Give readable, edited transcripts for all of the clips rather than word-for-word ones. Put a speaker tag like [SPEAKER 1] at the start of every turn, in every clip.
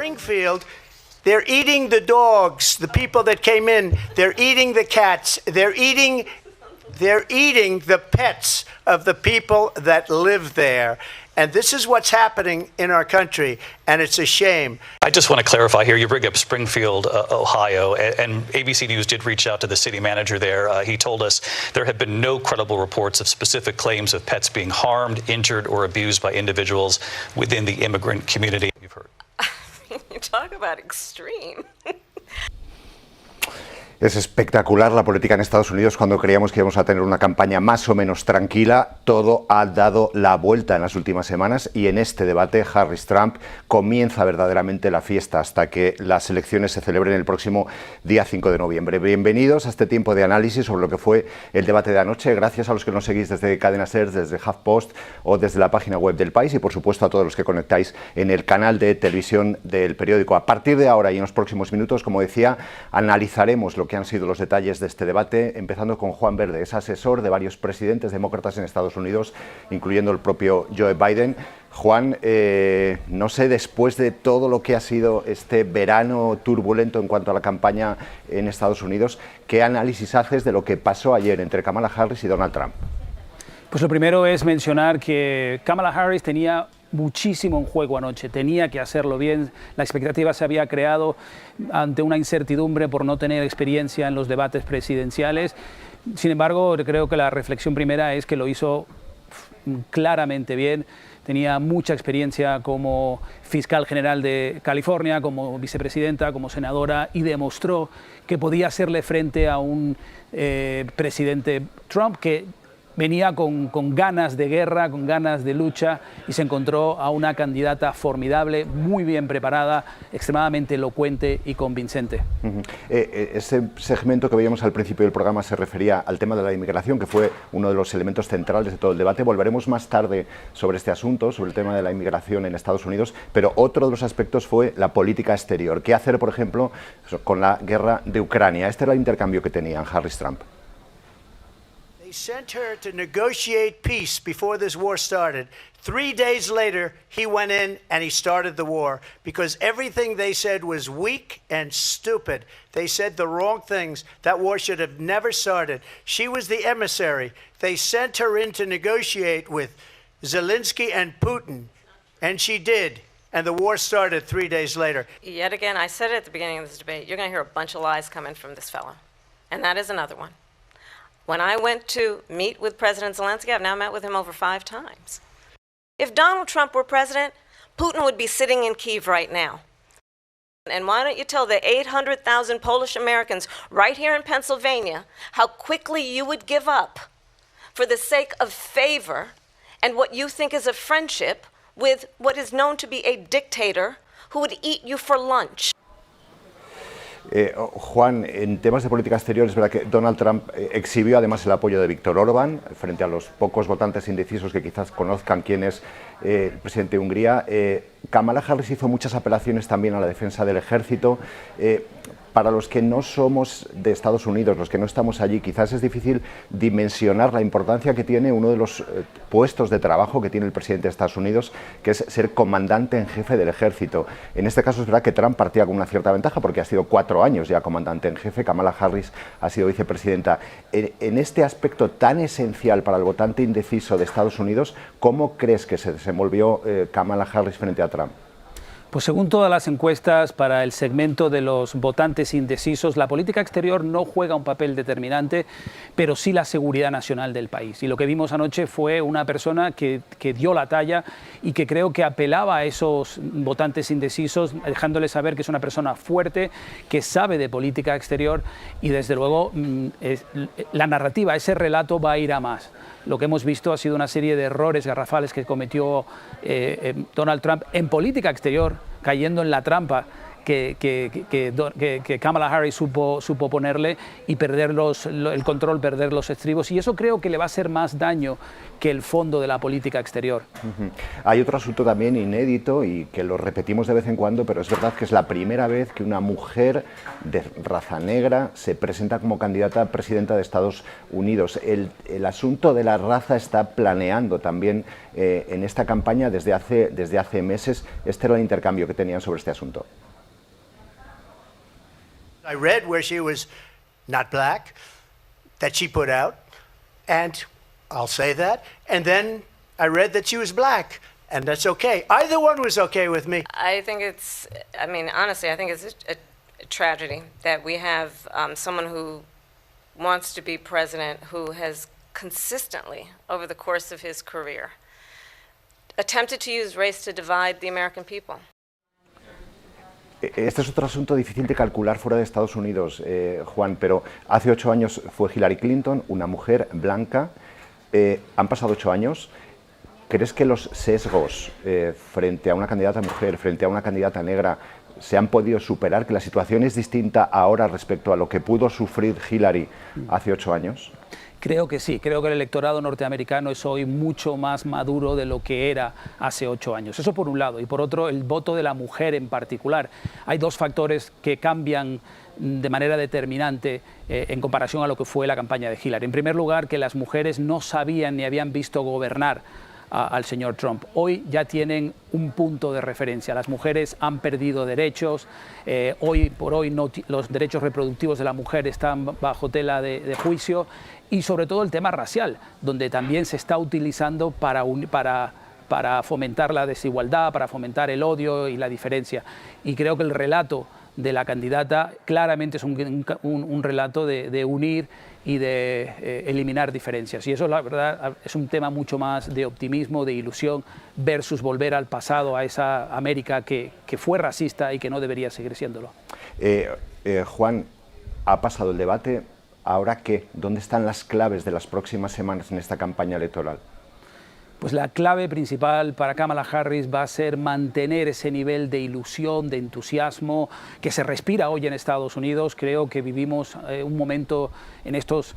[SPEAKER 1] Springfield, they're eating the dogs, the people that came in. They're eating the cats. They're eating the pets of the people that live there. And this is what's happening in our country, and it's a shame.
[SPEAKER 2] I just want to clarify here, you bring up Springfield, Ohio, and ABC News did reach out to the city manager there. He told us there have been no credible reports of specific claims of pets being harmed, injured, or abused by individuals within the immigrant community. You've heard.
[SPEAKER 3] You talk about extreme.
[SPEAKER 4] Es espectacular la política en Estados Unidos. Cuando creíamos que íbamos a tener una campaña más o menos tranquila, todo ha dado la vuelta en las últimas semanas y en este debate Harris-Trump comienza verdaderamente la fiesta hasta que las elecciones se celebren el próximo día 5 de noviembre. Bienvenidos a este tiempo de análisis sobre lo que fue el debate de anoche. Gracias a los que nos seguís desde Cadena SER, desde HuffPost o desde la página web del País y por supuesto a todos los que conectáis en el canal de televisión del periódico. A partir de ahora y en los próximos minutos, como decía, analizaremos lo que han sido los detalles de este debate, empezando con Juan Verde, es asesor de varios presidentes demócratas en Estados Unidos, incluyendo el propio Joe Biden. Juan, no sé, después de todo lo que ha sido este verano turbulento en cuanto a la campaña en Estados Unidos, ¿qué análisis haces de lo que pasó ayer entre Kamala Harris y Donald Trump?
[SPEAKER 5] Pues lo primero es mencionar que Kamala Harris tenía muchísimo en juego anoche, tenía que hacerlo bien, la expectativa se había creado ante una incertidumbre por no tener experiencia en los debates presidenciales. Sin embargo, creo que la reflexión primera es que lo hizo claramente bien. Tenía mucha experiencia como fiscal general de California, como vicepresidenta, como senadora y demostró que podía hacerle frente a un presidente Trump que venía con ganas de guerra, con ganas de lucha y se encontró a una candidata formidable, muy bien preparada, extremadamente elocuente y convincente.
[SPEAKER 4] Ese segmento que veíamos al principio del programa se refería al tema de la inmigración, que fue uno de los elementos centrales de todo el debate. Volveremos más tarde sobre este asunto, sobre el tema de la inmigración en Estados Unidos, pero otro de los aspectos fue la política exterior. ¿Qué hacer, por ejemplo, con la guerra de Ucrania? Este era el intercambio que tenían Harris-Trump.
[SPEAKER 1] They sent her to negotiate peace before this war started. 3 days later, he went in and he started the war because everything they said was weak and stupid. They said the wrong things. That war should have never started. She was the emissary. They sent her in to negotiate with Zelensky and Putin, and she did. And the war started 3 days later.
[SPEAKER 3] Yet again, I said it at the beginning of this debate, you're going to hear a bunch of lies coming from this fellow. And that is another one. When I went to meet with President Zelensky, I've now met with him over 5 times. If Donald Trump were president, Putin would be sitting in Kyiv right now. And why don't you tell the 800,000 Polish Americans right here in Pennsylvania how quickly you would give up for the sake of favor and what you think is a friendship with what is known to be a dictator who would eat you for lunch.
[SPEAKER 4] Juan, en temas de política exterior es verdad que Donald Trump exhibió además el apoyo de Viktor Orbán frente a los pocos votantes indecisos que quizás conozcan quién es el presidente de Hungría. Kamala Harris hizo muchas apelaciones también a la defensa del ejército. Para los que no somos de Estados Unidos, los que no estamos allí, quizás es difícil dimensionar la importancia que tiene uno de los puestos de trabajo que tiene el presidente de Estados Unidos, que es ser comandante en jefe del ejército. En este caso es verdad que Trump partía con una cierta ventaja porque ha sido 4 años ya comandante en jefe, Kamala Harris ha sido vicepresidenta. En este aspecto tan esencial para el votante indeciso de Estados Unidos, ¿cómo crees que se desenvolvió Kamala Harris frente a Trump?
[SPEAKER 5] Pues según todas las encuestas para el segmento de los votantes indecisos, la política exterior no juega un papel determinante, pero sí la seguridad nacional del país. Y lo que vimos anoche fue una persona que dio la talla y que creo que apelaba a esos votantes indecisos, dejándoles saber que es una persona fuerte, que sabe de política exterior y desde luego la narrativa, ese relato va a ir a más. Lo que hemos visto ha sido una serie de errores garrafales que cometió Donald Trump en política exterior, cayendo en la trampa que Kamala Harris supo ponerle y perder el control, perder los estribos. Y eso creo que le va a hacer más daño que el fondo de la política exterior.
[SPEAKER 4] Hay otro asunto también inédito y que lo repetimos de vez en cuando, pero es verdad que es la primera vez que una mujer de raza negra se presenta como candidata a presidenta de Estados Unidos. El asunto de la raza está planeando también en esta campaña desde hace meses. Este era el intercambio que tenían sobre este asunto.
[SPEAKER 1] I read where she was not black, that she put out, and I'll say that. And then I read that she was black, and that's okay. Either one was okay with me.
[SPEAKER 3] I think it's, I mean, honestly, I think it's a tragedy that we have someone who wants to be president who has consistently, over the course of his career, attempted to use race to divide the American people.
[SPEAKER 4] Este es otro asunto difícil de calcular fuera de Estados Unidos, Juan, pero hace 8 años fue Hillary Clinton, una mujer blanca. Han pasado 8 años. ¿Crees que los sesgos frente a una candidata mujer, frente a una candidata negra, se han podido superar? ¿Que la situación es distinta ahora respecto a lo que pudo sufrir Hillary hace 8 años?
[SPEAKER 5] Creo que sí, creo que el electorado norteamericano es hoy mucho más maduro de lo que era hace 8 años. Eso por un lado. Y por otro, el voto de la mujer en particular. Hay dos factores que cambian de manera determinante en comparación a lo que fue la campaña de Hillary. En primer lugar, que las mujeres no sabían ni habían visto gobernar al señor Trump. Hoy ya tienen un punto de referencia. Las mujeres han perdido derechos. Hoy por hoy los derechos reproductivos de la mujer están bajo tela de juicio. Y sobre todo el tema racial, donde también se está utilizando para fomentar la desigualdad, para fomentar el odio y la diferencia. Y creo que el relato de la candidata claramente es un relato de unir y de eliminar diferencias. Y eso, la verdad, es un tema mucho más de optimismo, de ilusión, versus volver al pasado, a esa América que fue racista y que no debería seguir siéndolo.
[SPEAKER 4] Juan, ha pasado el debate. ¿Ahora qué? ¿Dónde están las claves de las próximas semanas en esta campaña electoral?
[SPEAKER 5] Pues la clave principal para Kamala Harris va a ser mantener ese nivel de ilusión, de entusiasmo que se respira hoy en Estados Unidos. Creo que vivimos un momento en estos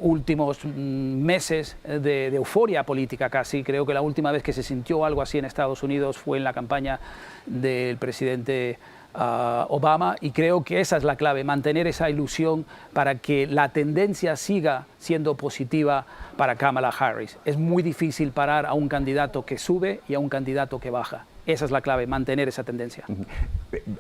[SPEAKER 5] últimos meses de euforia política casi. Creo que la última vez que se sintió algo así en Estados Unidos fue en la campaña del presidente Obama, y creo que esa es la clave, mantener esa ilusión para que la tendencia siga siendo positiva para Kamala Harris. Es muy difícil parar a un candidato que sube y a un candidato que baja. Esa es la clave, mantener esa tendencia.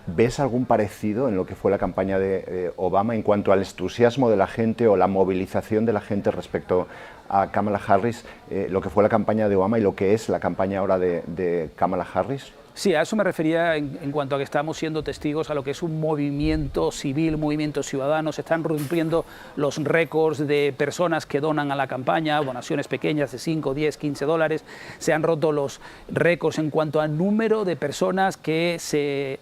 [SPEAKER 4] ¿Ves algún parecido en lo que fue la campaña de Obama en cuanto al entusiasmo de la gente o la movilización de la gente respecto a Kamala Harris, lo que fue la campaña de Obama y lo que es la campaña ahora de Kamala Harris?
[SPEAKER 5] Sí, a eso me refería en cuanto a que estamos siendo testigos a lo que es un movimiento civil, movimiento ciudadano. Se están rompiendo los récords de personas que donan a la campaña, donaciones pequeñas de 5, 10, 15 dólares. Se han roto los récords en cuanto al número de personas que se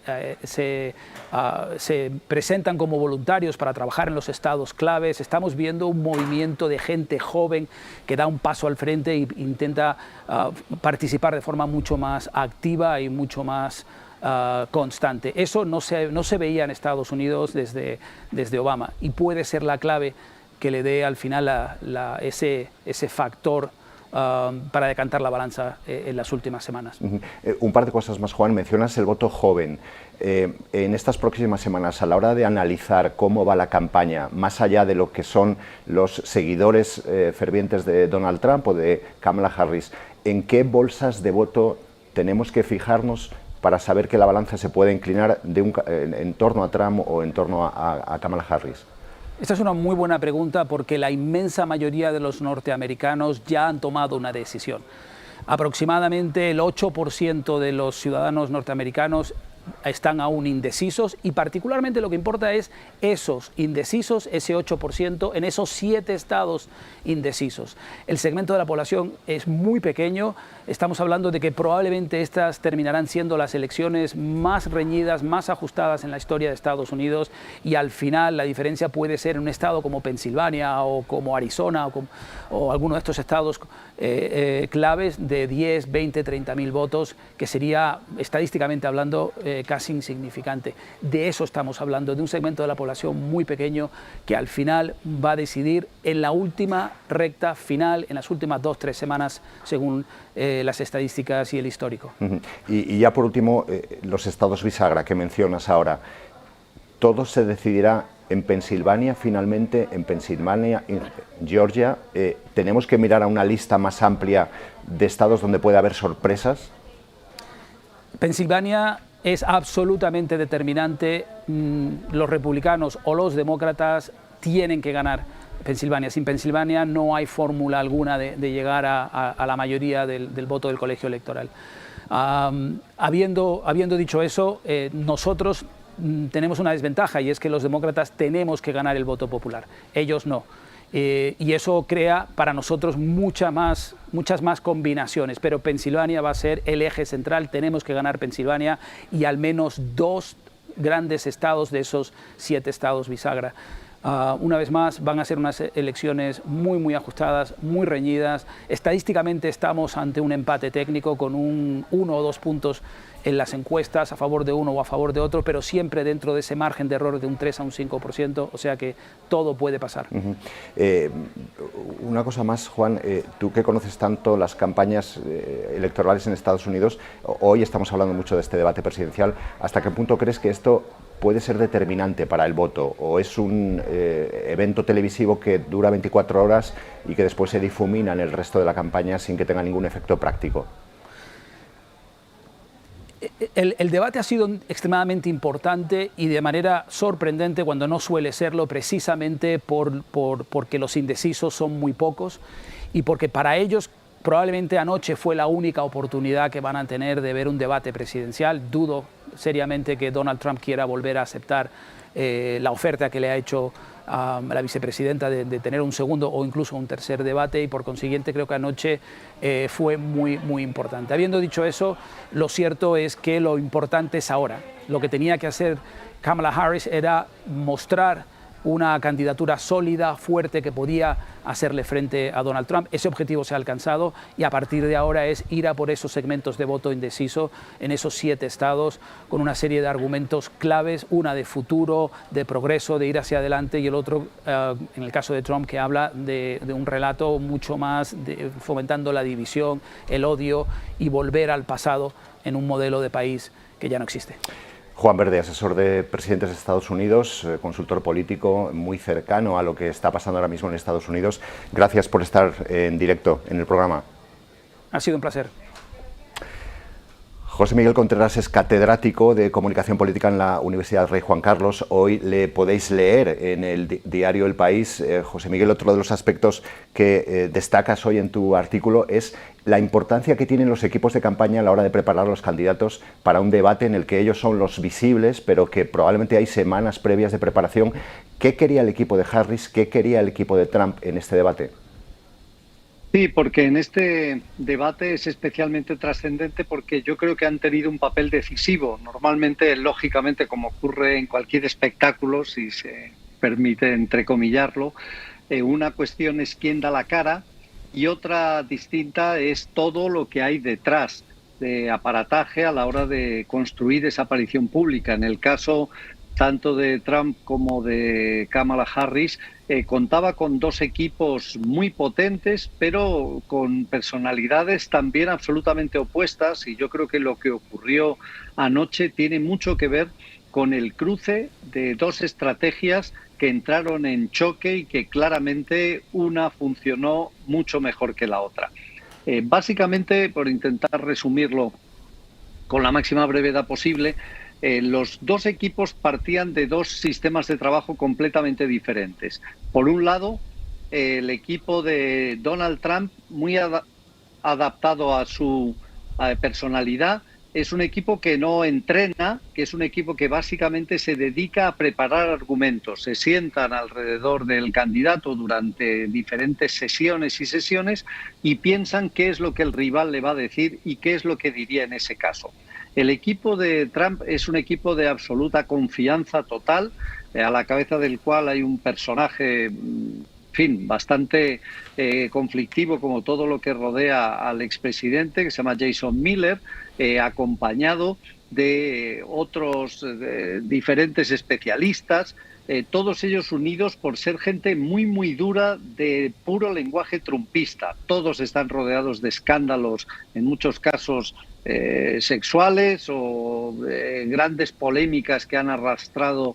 [SPEAKER 5] presentan como voluntarios para trabajar en los estados claves. Estamos viendo un movimiento de gente joven que da un paso al frente e intenta participar de forma mucho más activa y mucho más constante. Eso no se veía en Estados Unidos desde Obama, y puede ser la clave que le dé al final ese factor para decantar la balanza en las últimas semanas.
[SPEAKER 4] Un par de cosas más, Juan. Mencionas el voto joven. En estas próximas semanas, a la hora de analizar cómo va la campaña, más allá de lo que son los seguidores fervientes de Donald Trump o de Kamala Harris, ¿en qué bolsas de voto tenemos que fijarnos para saber que la balanza se puede inclinar en torno a Trump o en torno a Kamala Harris?
[SPEAKER 5] Esta es una muy buena pregunta, porque la inmensa mayoría de los norteamericanos ya han tomado una decisión. Aproximadamente el 8% de los ciudadanos norteamericanos están aún indecisos, y particularmente lo que importa es esos indecisos, ese 8% en esos 7 estados indecisos. El segmento de la población es muy pequeño. Estamos hablando de que probablemente estas terminarán siendo las elecciones más reñidas, más ajustadas en la historia de Estados Unidos, y al final la diferencia puede ser en un estado como Pensilvania o como Arizona o alguno de estos estados claves de 10, 20, 30 mil votos, que sería, estadísticamente hablando, casi insignificante. De eso estamos hablando, de un segmento de la población muy pequeño que al final va a decidir en la última recta final, en las últimas 2-3 semanas, según las estadísticas y el histórico.
[SPEAKER 4] Y ya por último, los estados bisagra que mencionas ahora, ¿todo se decidirá en Pensilvania finalmente, en Pensilvania, en Georgia? ¿Tenemos que mirar a una lista más amplia de estados donde puede haber sorpresas?
[SPEAKER 5] Pensilvania es absolutamente determinante. Los republicanos o los demócratas tienen que ganar Pensilvania. Sin Pensilvania no hay fórmula alguna de llegar a la mayoría del voto del colegio electoral. Habiendo dicho eso, nosotros tenemos una desventaja, y es que los demócratas tenemos que ganar el voto popular, ellos no. Y eso crea para nosotros muchas más combinaciones, pero Pensilvania va a ser el eje central. Tenemos que ganar Pensilvania y al menos 2 grandes estados de esos 7 estados bisagra. Una vez más, van a ser unas elecciones muy ajustadas, muy reñidas. Estadísticamente estamos ante un empate técnico con 1 o 2 puntos en las encuestas a favor de uno o a favor de otro, pero siempre dentro de ese margen de error de un 3 a un 5%, o sea que todo puede pasar.
[SPEAKER 4] Una cosa más, Juan, tú que conoces tanto las campañas electorales en Estados Unidos, hoy estamos hablando mucho de este debate presidencial, ¿hasta qué punto crees que esto puede ser determinante para el voto, o es un evento televisivo que dura 24 horas y que después se difumina en el resto de la campaña sin que tenga ningún efecto práctico?
[SPEAKER 5] El debate ha sido extremadamente importante y de manera sorprendente, cuando no suele serlo, precisamente porque los indecisos son muy pocos y porque para ellos probablemente anoche fue la única oportunidad que van a tener de ver un debate presidencial. Dudo seriamente que Donald Trump quiera volver a aceptar la oferta que le ha hecho a la vicepresidenta de tener un segundo o incluso un tercer debate, y por consiguiente creo que anoche fue muy importante. Habiendo dicho eso, lo cierto es que lo importante es ahora. Lo que tenía que hacer Kamala Harris era mostrar una candidatura sólida, fuerte, que podía hacerle frente a Donald Trump. Ese objetivo se ha alcanzado y a partir de ahora es ir a por esos segmentos de voto indeciso en esos 7 estados con una serie de argumentos claves, una de futuro, de progreso, de ir hacia adelante, y el otro, en el caso de Trump, que habla de un relato mucho más fomentando la división, el odio y volver al pasado en un modelo de país que ya no existe.
[SPEAKER 4] Juan Verde, asesor de presidentes de Estados Unidos, consultor político muy cercano a lo que está pasando ahora mismo en Estados Unidos. Gracias por estar en directo en el programa.
[SPEAKER 5] Ha sido un placer.
[SPEAKER 4] José Miguel Contreras es catedrático de Comunicación Política en la Universidad Rey Juan Carlos. Hoy le podéis leer en el diario El País. José Miguel, otro de los aspectos que destacas hoy en tu artículo es la importancia que tienen los equipos de campaña a la hora de preparar a los candidatos para un debate en el que ellos son los visibles, pero que probablemente hay semanas previas de preparación. ¿Qué quería el equipo de Harris? ¿Qué quería el equipo de Trump en este debate?
[SPEAKER 6] Sí, porque en este debate es especialmente trascendente porque yo creo que han tenido un papel decisivo. Normalmente, lógicamente, como ocurre en cualquier espectáculo, si se permite entrecomillarlo, una cuestión es quién da la cara y otra distinta es todo lo que hay detrás de aparataje a la hora de construir esa aparición pública. En el caso tanto de Trump como de Kamala Harris, contaba con 2 equipos muy potentes, pero con personalidades también absolutamente opuestas, y yo creo que lo que ocurrió anoche tiene mucho que ver con el cruce de 2 estrategias que entraron en choque y que claramente una funcionó mucho mejor que la otra. Básicamente, por intentar resumirlo con la máxima brevedad posible, los 2 equipos partían de 2 sistemas de trabajo completamente diferentes. Por un lado, el equipo de Donald Trump, muy adaptado a su personalidad, es un equipo que no entrena, que es un equipo que básicamente se dedica a preparar argumentos. Se sientan alrededor del candidato durante diferentes sesiones y sesiones y piensan qué es lo que el rival le va a decir y qué es lo que diría en ese caso. El equipo de Trump es un equipo de absoluta confianza total, a la cabeza del cual hay un personaje, en fin, bastante conflictivo, como todo lo que rodea al expresidente, que se llama Jason Miller, acompañado de otros diferentes especialistas, todos ellos unidos por ser gente muy, muy dura de puro lenguaje trumpista. Todos están rodeados de escándalos, en muchos casos sexuales o grandes polémicas que han arrastrado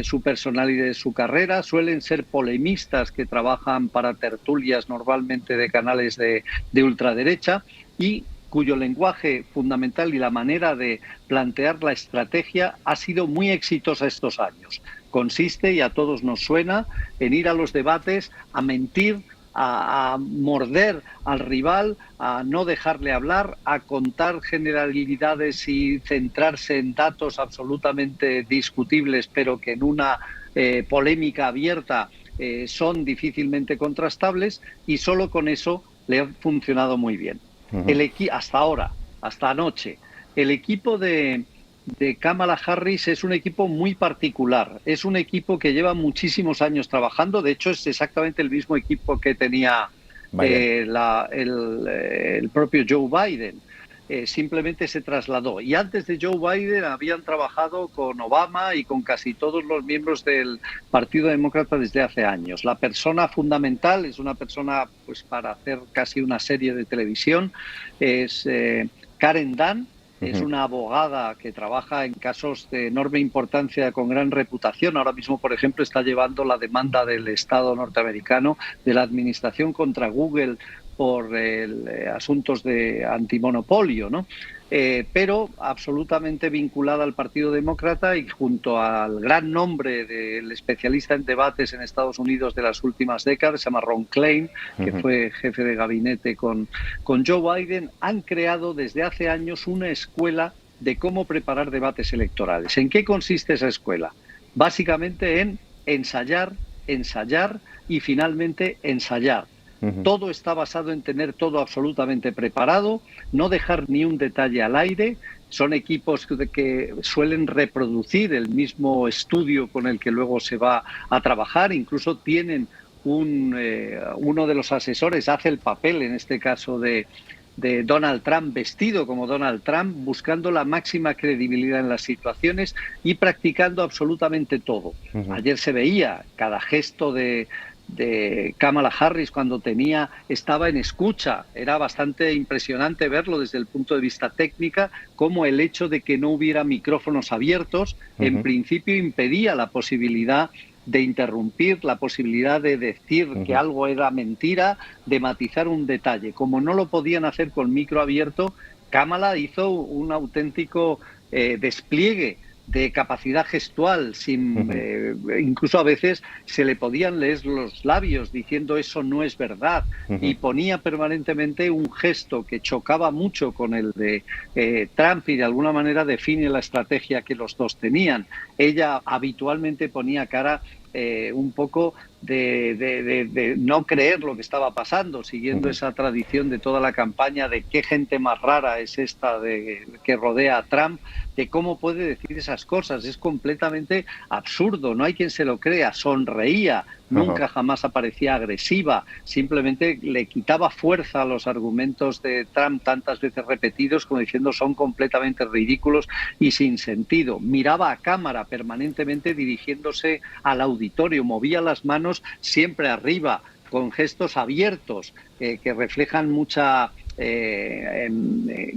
[SPEAKER 6] su personalidad y su carrera. Suelen ser polemistas que trabajan para tertulias normalmente de canales de ultraderecha y cuyo lenguaje fundamental y la manera de plantear la estrategia ha sido muy exitosa estos años. Consiste, y a todos nos suena, en ir a los debates a mentir, a morder al rival, a no dejarle hablar, a contar generalidades y centrarse en datos absolutamente discutibles, pero que en una polémica abierta son difícilmente contrastables, y solo con eso le ha funcionado muy bien. Hasta ahora, hasta anoche, el equipo de Kamala Harris es un equipo muy particular. Es un equipo que lleva muchísimos años trabajando. De hecho, es exactamente el mismo equipo que tenía el propio Joe Biden. Simplemente se trasladó. Y antes de Joe Biden habían trabajado con Obama y con casi todos los miembros del Partido Demócrata desde hace años. La persona fundamental es una persona, pues, para hacer casi una serie de televisión, es Karen Dunn. Es una abogada que trabaja en casos de enorme importancia, con gran reputación. Ahora mismo, por ejemplo, está llevando la demanda del Estado norteamericano, de la administración contra Google por asuntos de antimonopolio, ¿no? Pero absolutamente vinculada al Partido Demócrata, y junto al gran nombre del especialista en debates en Estados Unidos de las últimas décadas, se llama Ron Klain, que fue jefe de gabinete con Joe Biden, han creado desde hace años una escuela de cómo preparar debates electorales. ¿En qué consiste esa escuela? Básicamente en ensayar, ensayar y finalmente ensayar. Todo está basado en tener todo absolutamente preparado, no dejar ni un detalle al aire. Son equipos que suelen reproducir el mismo estudio con el que luego se va a trabajar. Incluso tienen uno de los asesores hace el papel, en este caso de Donald Trump, vestido como Donald Trump, buscando la máxima credibilidad en las situaciones y practicando absolutamente todo. Ayer se veía cada gesto de Kamala Harris cuando estaba en escucha. Era bastante impresionante verlo desde el punto de vista técnico, como el hecho de que no hubiera micrófonos abiertos en principio impedía la posibilidad de interrumpir, la posibilidad de decir que algo era mentira, de matizar un detalle. Como no lo podían hacer con micro abierto, Kamala hizo un auténtico despliegue de capacidad gestual, incluso a veces se le podían leer los labios diciendo eso no es verdad, y ponía permanentemente un gesto que chocaba mucho con el de Trump y de alguna manera define la estrategia que los dos tenían. Ella habitualmente ponía cara un poco de no creer lo que estaba pasando, siguiendo esa tradición de toda la campaña de qué gente más rara es esta que rodea a Trump, de cómo puede decir esas cosas. Es completamente absurdo, no hay quien se lo crea. Sonreía, nunca jamás aparecía agresiva, simplemente le quitaba fuerza a los argumentos de Trump tantas veces repetidos como diciendo son completamente ridículos y sin sentido. Miraba a cámara permanentemente dirigiéndose al auditorio, movía las manos siempre arriba, con gestos abiertos que reflejan mucha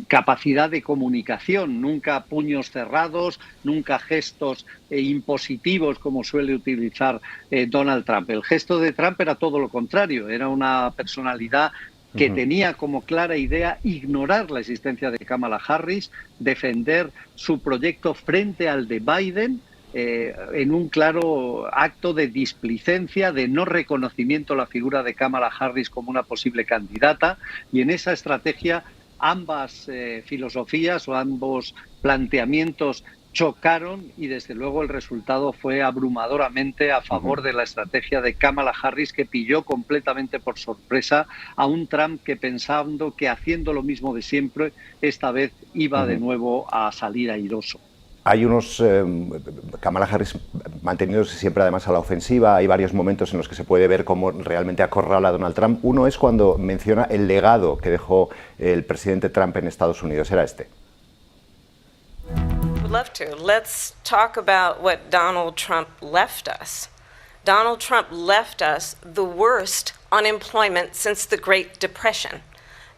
[SPEAKER 6] capacidad de comunicación, nunca puños cerrados, nunca gestos impositivos como suele utilizar Donald Trump. El gesto de Trump era todo lo contrario, era una personalidad que tenía como clara idea ignorar la existencia de Kamala Harris, defender su proyecto frente al de Biden, en un claro acto de displicencia, de no reconocimiento a la figura de Kamala Harris como una posible candidata, y en esa estrategia ambas filosofías o ambos planteamientos chocaron y desde luego el resultado fue abrumadoramente a favor de la estrategia de Kamala Harris, que pilló completamente por sorpresa a un Trump que, pensando que haciendo lo mismo de siempre, esta vez iba de nuevo a salir airoso.
[SPEAKER 4] Hay Kamala Harris manteniéndose siempre además a la ofensiva. Hay varios momentos en los que se puede ver cómo realmente acorrala a Donald Trump. Uno es cuando menciona el legado que dejó el presidente Trump en Estados Unidos. Era este.
[SPEAKER 3] love to. Let's talk about what Donald Trump left us. Donald Trump left us the worst unemployment since the Great Depression.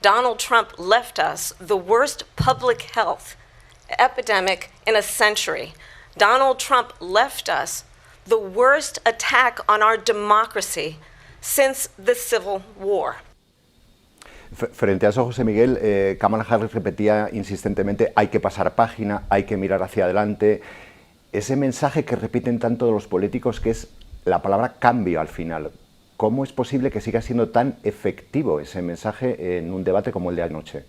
[SPEAKER 3] Donald Trump left us the worst public health epidemic in a century. Donald Trump left us the worst attack on our democracy since the Civil War.
[SPEAKER 4] Frente a eso, José Miguel, Kamala Harris repetía insistentemente: hay que pasar página, hay que mirar hacia adelante. Ese mensaje que repiten tanto los políticos, que es la palabra cambio al final. ¿Cómo es posible que siga siendo tan efectivo ese mensaje en un debate como el de anoche?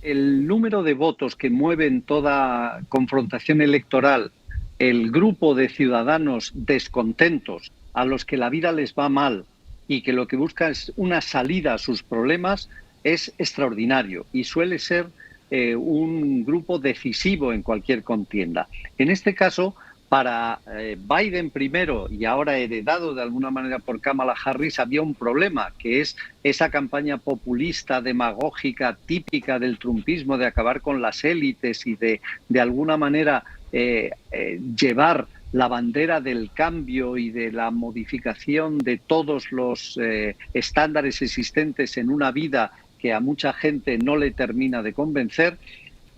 [SPEAKER 6] El número de votos que mueven toda confrontación electoral, el grupo de ciudadanos descontentos a los que la vida les va mal y que lo que buscan es una salida a sus problemas, es extraordinario y suele ser un grupo decisivo en cualquier contienda. En este caso, para Biden primero y ahora heredado de alguna manera por Kamala Harris, había un problema, que es esa campaña populista, demagógica, típica del trumpismo, de acabar con las élites y de alguna manera llevar la bandera del cambio y de la modificación de todos los estándares existentes en una vida que a mucha gente no le termina de convencer,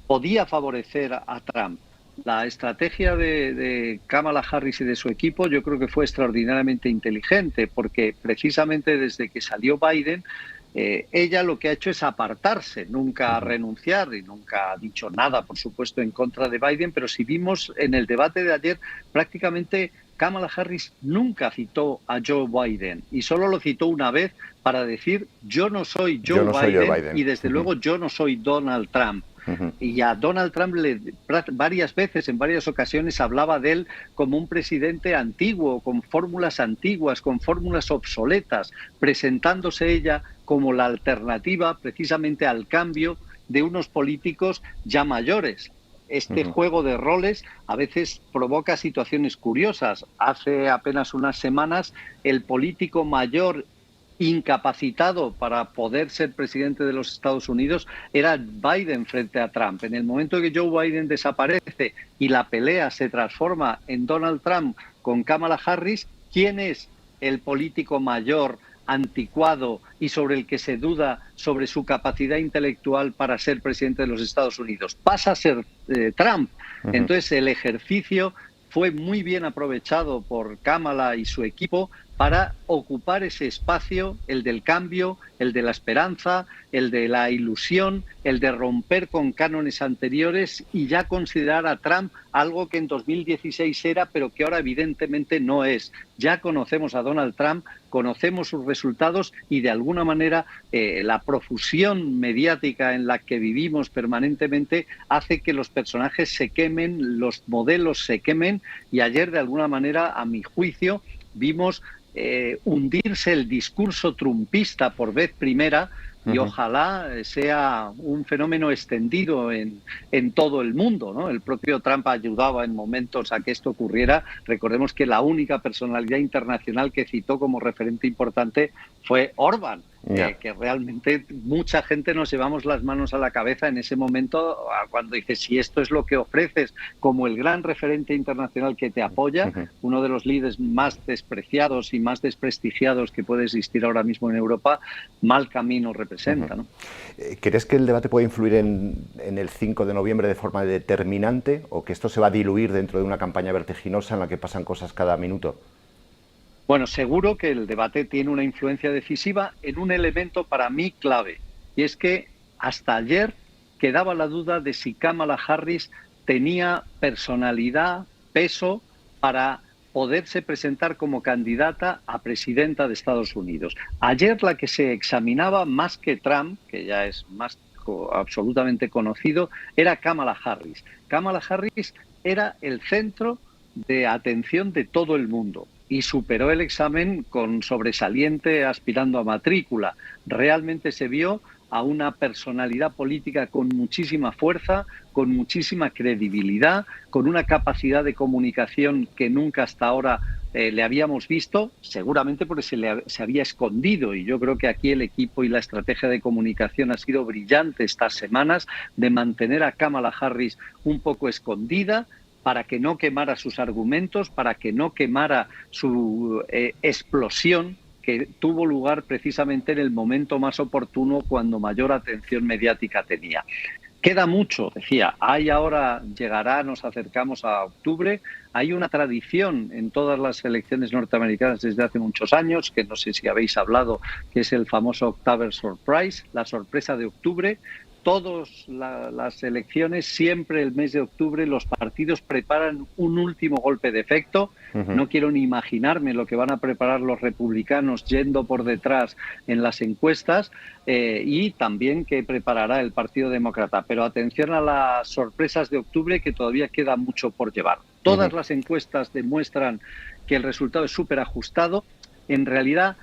[SPEAKER 6] podía favorecer a Trump. La estrategia de Kamala Harris y de su equipo yo creo que fue extraordinariamente inteligente, porque precisamente desde que salió Biden, ella lo que ha hecho es apartarse, nunca renunciar y nunca ha dicho nada, por supuesto, en contra de Biden, pero si vimos en el debate de ayer, prácticamente Kamala Harris nunca citó a Joe Biden y solo lo citó una vez para decir: yo no soy Joe Biden y desde luego yo no soy Donald Trump. Y a Donald Trump varias veces, en varias ocasiones, hablaba de él como un presidente antiguo, con fórmulas antiguas, con fórmulas obsoletas, presentándose ella como la alternativa precisamente al cambio de unos políticos ya mayores. Este juego de roles a veces provoca situaciones curiosas. Hace apenas unas semanas, el político mayor incapacitado para poder ser presidente de los Estados Unidos era Biden frente a Trump. En el momento que Joe Biden desaparece y la pelea se transforma en Donald Trump con Kamala Harris, ¿quién es el político mayor, anticuado y sobre el que se duda sobre su capacidad intelectual para ser presidente de los Estados Unidos? Pasa a ser Trump. Entonces el ejercicio fue muy bien aprovechado por Kamala y su equipo para ocupar ese espacio, el del cambio, el de la esperanza, el de la ilusión, el de romper con cánones anteriores y ya considerar a Trump algo que en 2016 era, pero que ahora evidentemente no es. Ya conocemos a Donald Trump, conocemos sus resultados y de alguna manera la profusión mediática en la que vivimos permanentemente hace que los personajes se quemen, los modelos se quemen, y ayer de alguna manera, a mi juicio, vimos hundirse el discurso trumpista por vez primera, y ojalá sea un fenómeno extendido en todo el mundo, ¿no? El propio Trump ayudaba en momentos a que esto ocurriera. Recordemos que la única personalidad internacional que citó como referente importante fue Orbán. Que realmente mucha gente nos llevamos las manos a la cabeza en ese momento cuando dices: si esto es lo que ofreces como el gran referente internacional que te apoya, uno de los líderes más despreciados y más desprestigiados que puede existir ahora mismo en Europa, mal camino representa, ¿no?
[SPEAKER 4] ¿Crees que el debate puede influir en el 5 de noviembre de forma determinante, o que esto se va a diluir dentro de una campaña vertiginosa en la que pasan cosas cada minuto?
[SPEAKER 6] Bueno, seguro que el debate tiene una influencia decisiva en un elemento para mí clave, y es que hasta ayer quedaba la duda de si Kamala Harris tenía personalidad, peso para poderse presentar como candidata a presidenta de Estados Unidos. Ayer la que se examinaba más que Trump, que ya es más absolutamente conocido, era Kamala Harris. Kamala Harris era el centro de atención de todo el mundo y superó el examen con sobresaliente, aspirando a matrícula. Realmente se vio a una personalidad política con muchísima fuerza, con muchísima credibilidad, con una capacidad de comunicación que nunca hasta ahora le habíamos visto, seguramente porque se había escondido, y yo creo que aquí el equipo y la estrategia de comunicación ha sido brillante estas semanas, de mantener a Kamala Harris un poco escondida, para que no quemara sus argumentos, para que no quemara su explosión, que tuvo lugar precisamente en el momento más oportuno, cuando mayor atención mediática tenía. Queda mucho, decía, nos acercamos a octubre, hay una tradición en todas las elecciones norteamericanas desde hace muchos años, que no sé si habéis hablado, que es el famoso October Surprise, la sorpresa de octubre. Todas las elecciones, siempre el mes de octubre, los partidos preparan un último golpe de efecto. No quiero ni imaginarme lo que van a preparar los republicanos yendo por detrás en las encuestas, y también qué preparará el Partido Demócrata. Pero atención a las sorpresas de octubre, que todavía queda mucho por llevar. Todas las encuestas demuestran que el resultado es súper ajustado. En realidad,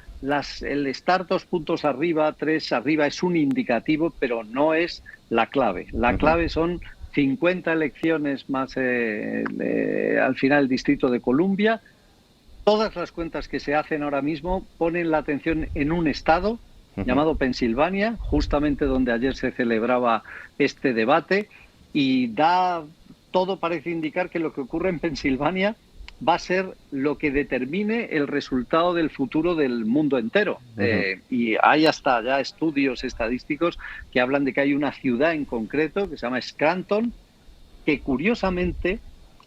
[SPEAKER 6] el estar 2 puntos arriba, 3 arriba, es un indicativo, pero no es la clave. La clave son 50 elecciones más al final el Distrito de Columbia. Todas las cuentas que se hacen ahora mismo ponen la atención en un estado llamado Pensilvania, justamente donde ayer se celebraba este debate, y todo parece indicar que lo que ocurre en Pensilvania va a ser lo que determine el resultado del futuro del mundo entero. Y hay hasta ya estudios estadísticos que hablan de que hay una ciudad en concreto que se llama Scranton, que curiosamente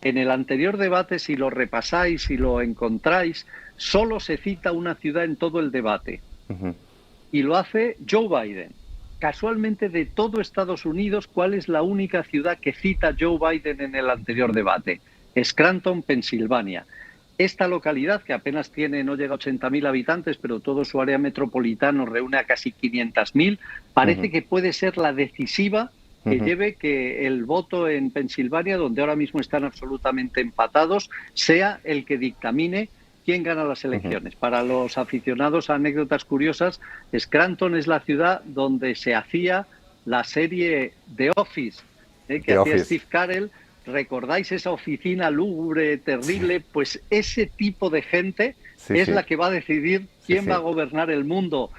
[SPEAKER 6] en el anterior debate, si lo repasáis, si lo encontráis, solo se cita una ciudad en todo el debate. Y lo hace Joe Biden. Casualmente, de todo Estados Unidos, ¿cuál es la única ciudad que cita Joe Biden en el anterior debate? Scranton, Pensilvania. Esta localidad, que apenas no llega a 80.000 habitantes, pero todo su área metropolitana reúne a casi 500.000, parece que puede ser la decisiva que lleve que el voto en Pensilvania, donde ahora mismo están absolutamente empatados, sea el que dictamine quién gana las elecciones. Para los aficionados a anécdotas curiosas, Scranton es la ciudad donde se hacía la serie The Office, que hacía Steve Carell. ¿Recordáis esa oficina lúgubre, terrible? Pues ese tipo de gente es la que va a decidir quién va a gobernar el mundo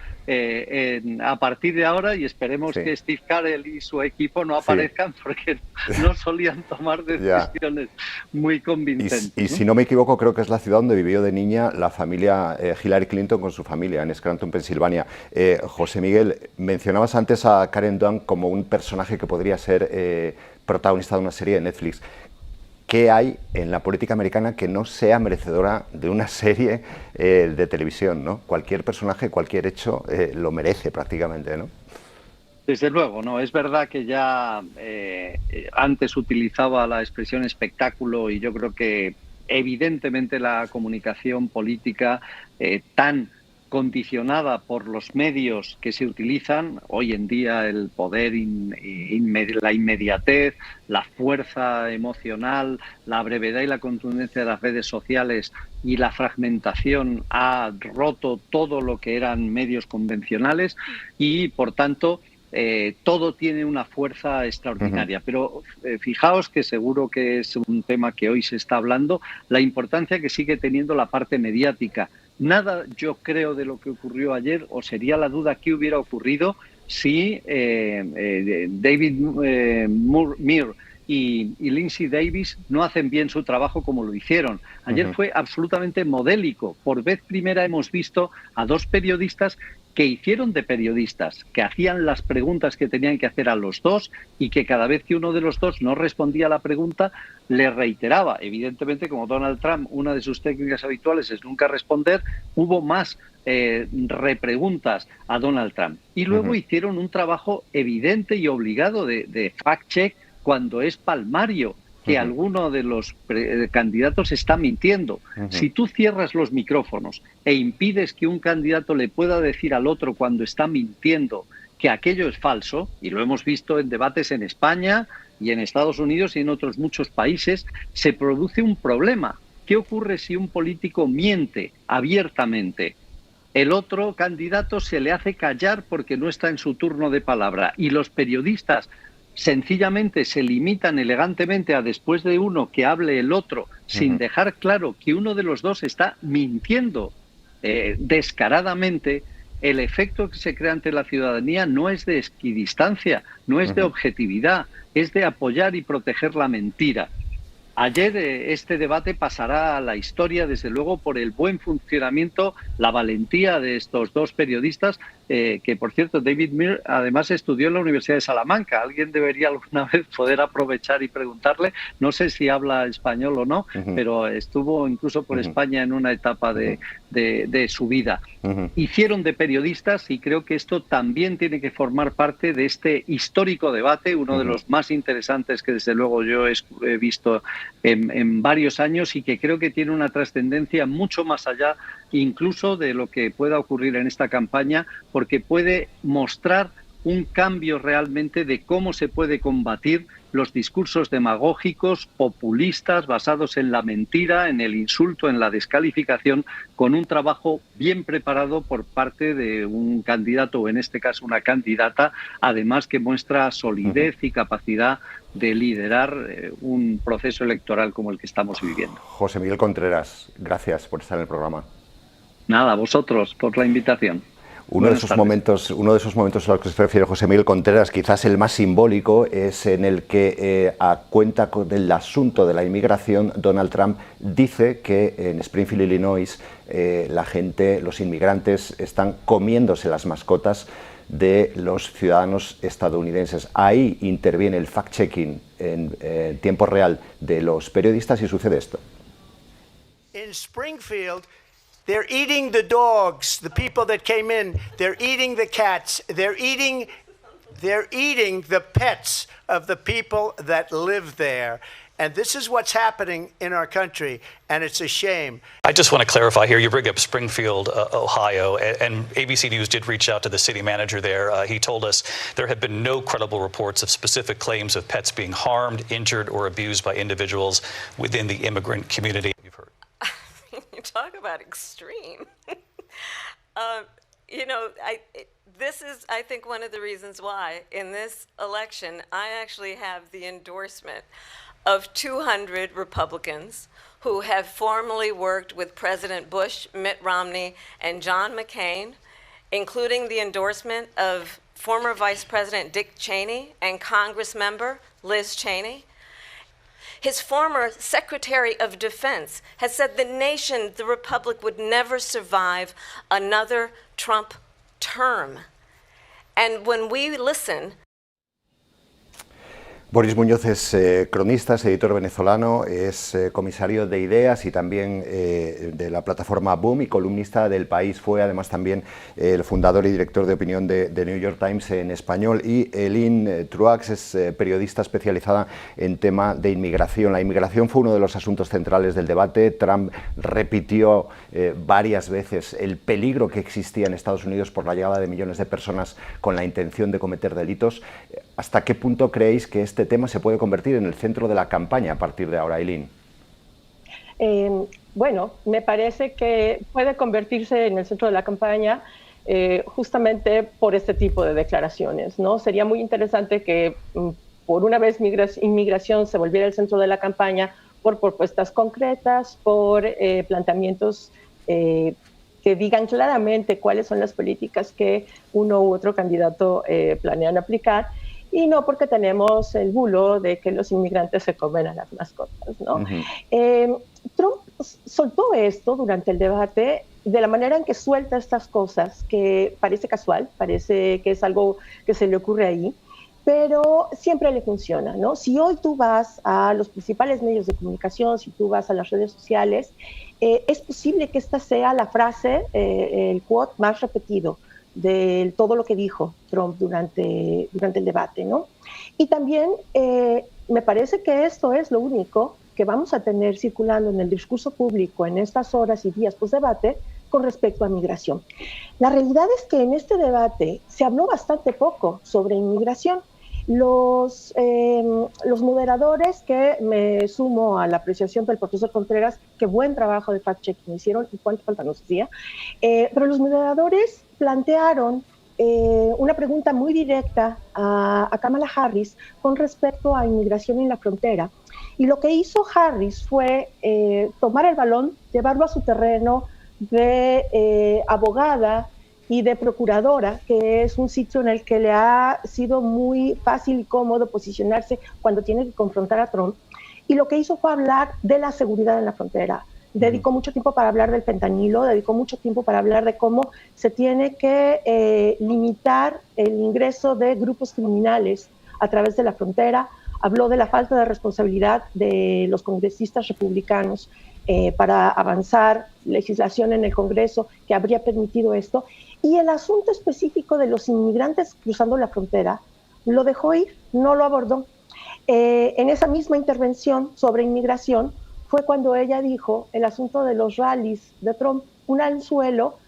[SPEAKER 6] a partir de ahora, y esperemos que Steve Carell y su equipo no aparezcan, porque no solían tomar decisiones muy convincentes.
[SPEAKER 4] Y si no me equivoco, creo que es la ciudad donde vivió de niña la familia Hillary Clinton con su familia, en Scranton, Pensilvania. José Miguel, mencionabas antes a Karen Dunn como un personaje que podría ser protagonista de una serie de Netflix. ¿Qué hay en la política americana que no sea merecedora de una serie de televisión, ¿no? Cualquier personaje, cualquier hecho lo merece prácticamente, ¿no?
[SPEAKER 6] Desde luego, no. Es verdad que ya antes utilizaba la expresión espectáculo, y yo creo que evidentemente la comunicación política tan condicionada por los medios que se utilizan hoy en día, el poder, la inmediatez, la fuerza emocional, la brevedad y la contundencia de las redes sociales y la fragmentación ha roto todo lo que eran medios convencionales, y por tanto todo tiene una fuerza extraordinaria. Pero fijaos que seguro que es un tema que hoy se está hablando, la importancia que sigue teniendo la parte mediática. Nada, yo creo, de lo que ocurrió ayer, o sería la duda qué hubiera ocurrido si David Muir y Lindsay Davis no hacen bien su trabajo como lo hicieron. Ayer fue absolutamente modélico. Por vez primera hemos visto a dos periodistas que hicieron de periodistas, que hacían las preguntas que tenían que hacer a los dos, y que cada vez que uno de los dos no respondía a la pregunta, le reiteraba. Evidentemente, como Donald Trump, una de sus técnicas habituales es nunca responder, hubo más repreguntas a Donald Trump. Y luego hicieron un trabajo evidente y obligado de fact-check cuando es palmario que alguno de los candidatos está mintiendo. Si tú cierras los micrófonos e impides que un candidato le pueda decir al otro cuando está mintiendo que aquello es falso, y lo hemos visto en debates en España y en Estados Unidos y en otros muchos países, se produce un problema. ¿Qué ocurre si un político miente abiertamente? el otro candidato se le hace callar porque no está en su turno de palabra. Y los periodistas sencillamente se limitan elegantemente a, después de uno, que hable el otro, sin dejar claro que uno de los dos está mintiendo descaradamente. El efecto que se crea ante la ciudadanía no es de equidistancia, no es de objetividad, es de apoyar y proteger la mentira. Ayer este debate pasará a la historia, desde luego, por el buen funcionamiento, la valentía de estos dos periodistas, que, por cierto, David Mir además estudió en la Universidad de Salamanca. Alguien debería alguna vez poder aprovechar y preguntarle, no sé si habla español o no, pero estuvo incluso por España en una etapa de su vida. Hicieron de periodistas, y creo que esto también tiene que formar parte de este histórico debate, uno de los más interesantes que desde luego yo he visto en varios años, y que creo que tiene una trascendencia mucho más allá incluso de lo que pueda ocurrir en esta campaña, porque puede mostrar un cambio realmente de cómo se puede combatir los discursos demagógicos, populistas, basados en la mentira, en el insulto, en la descalificación, con un trabajo bien preparado por parte de un candidato, o en este caso una candidata, además que muestra solidez y capacidad de liderar un proceso electoral como el que estamos viviendo.
[SPEAKER 4] José Miguel Contreras, gracias por estar en el programa.
[SPEAKER 6] Nada, a vosotros por la invitación.
[SPEAKER 4] Uno de esos momentos a los que se refiere José Miguel Contreras, quizás el más simbólico, es en el que, a cuenta del asunto de la inmigración, Donald Trump dice que en Springfield, Illinois, la gente, los inmigrantes, están comiéndose las mascotas de los ciudadanos estadounidenses. Ahí interviene el fact-checking en tiempo real de los periodistas y sucede esto.
[SPEAKER 1] In Springfield, they're eating the dogs, the people that came in. They're eating the cats. They're eating the pets of the people that live there. And this is what's happening in our country, and it's a shame.
[SPEAKER 2] I just want to clarify here, you bring up Springfield, Ohio, and ABC News did reach out to the city manager there. He told us there have been no credible reports of specific claims of pets being harmed, injured, or abused by individuals within the immigrant community. You've heard.
[SPEAKER 3] You talk about extreme. This is, I think, one of the reasons why in this election I actually have the endorsement of 200 Republicans who have formerly worked with President Bush, Mitt Romney, and John McCain, including the endorsement of former Vice President Dick Cheney and Congress member Liz Cheney. His former Secretary of Defense has said the nation, the Republic, would never survive another Trump term. And when we listen...
[SPEAKER 4] Boris Muñoz es cronista, es editor venezolano, es comisario de ideas y también de la plataforma Boom y columnista del País. Fue además también el fundador y director de opinión de New York Times en español. Y Eileen Truax es periodista especializada en tema de inmigración. La inmigración fue uno de los asuntos centrales del debate. Trump repitió varias veces el peligro que existía en Estados Unidos por la llegada de millones de personas con la intención de cometer delitos. ¿Hasta qué punto creéis que este tema se puede convertir en el centro de la campaña a partir de ahora, Eileen?
[SPEAKER 7] Bueno, me parece que puede convertirse en el centro de la campaña justamente por este tipo de declaraciones, ¿no? Sería muy interesante que por una vez inmigración se volviera el centro de la campaña por propuestas concretas, por planteamientos que digan claramente cuáles son las políticas que uno u otro candidato planean aplicar, y no porque tenemos el bulo de que los inmigrantes se comen a las mascotas, ¿no? Trump soltó esto durante el debate de la manera en que suelta estas cosas, que parece casual, parece que es algo que se le ocurre ahí, pero siempre le funciona, ¿no? Si hoy tú vas a los principales medios de comunicación, si tú vas a las redes sociales, es posible que esta sea la frase, el quote más repetido de todo lo que dijo Trump durante el debate, ¿no? Y también me parece que esto es lo único que vamos a tener circulando en el discurso público en estas horas y días post-debate con respecto a migración. La realidad es que en este debate se habló bastante poco sobre inmigración, Los moderadores, que me sumo a la apreciación del profesor Contreras, qué buen trabajo de fact-checking hicieron y cuánta falta nos hacía, pero los moderadores plantearon una pregunta muy directa a Kamala Harris con respecto a inmigración en la frontera. Y lo que hizo Harris fue tomar el balón, llevarlo a su terreno de abogada y de procuradora, que es un sitio en el que le ha sido muy fácil y cómodo posicionarse cuando tiene que confrontar a Trump. Y lo que hizo fue hablar de la seguridad en la frontera. Dedicó mucho tiempo para hablar del fentanilo, dedicó mucho tiempo para hablar de cómo se tiene que limitar el ingreso de grupos criminales a través de la frontera. Habló de la falta de responsabilidad de los congresistas republicanos para avanzar legislación en el Congreso que habría permitido esto. Y el asunto específico de los inmigrantes cruzando la frontera lo dejó ir, no lo abordó. En esa misma intervención sobre inmigración fue cuando ella dijo el asunto de los rallies de Trump, un anzuelo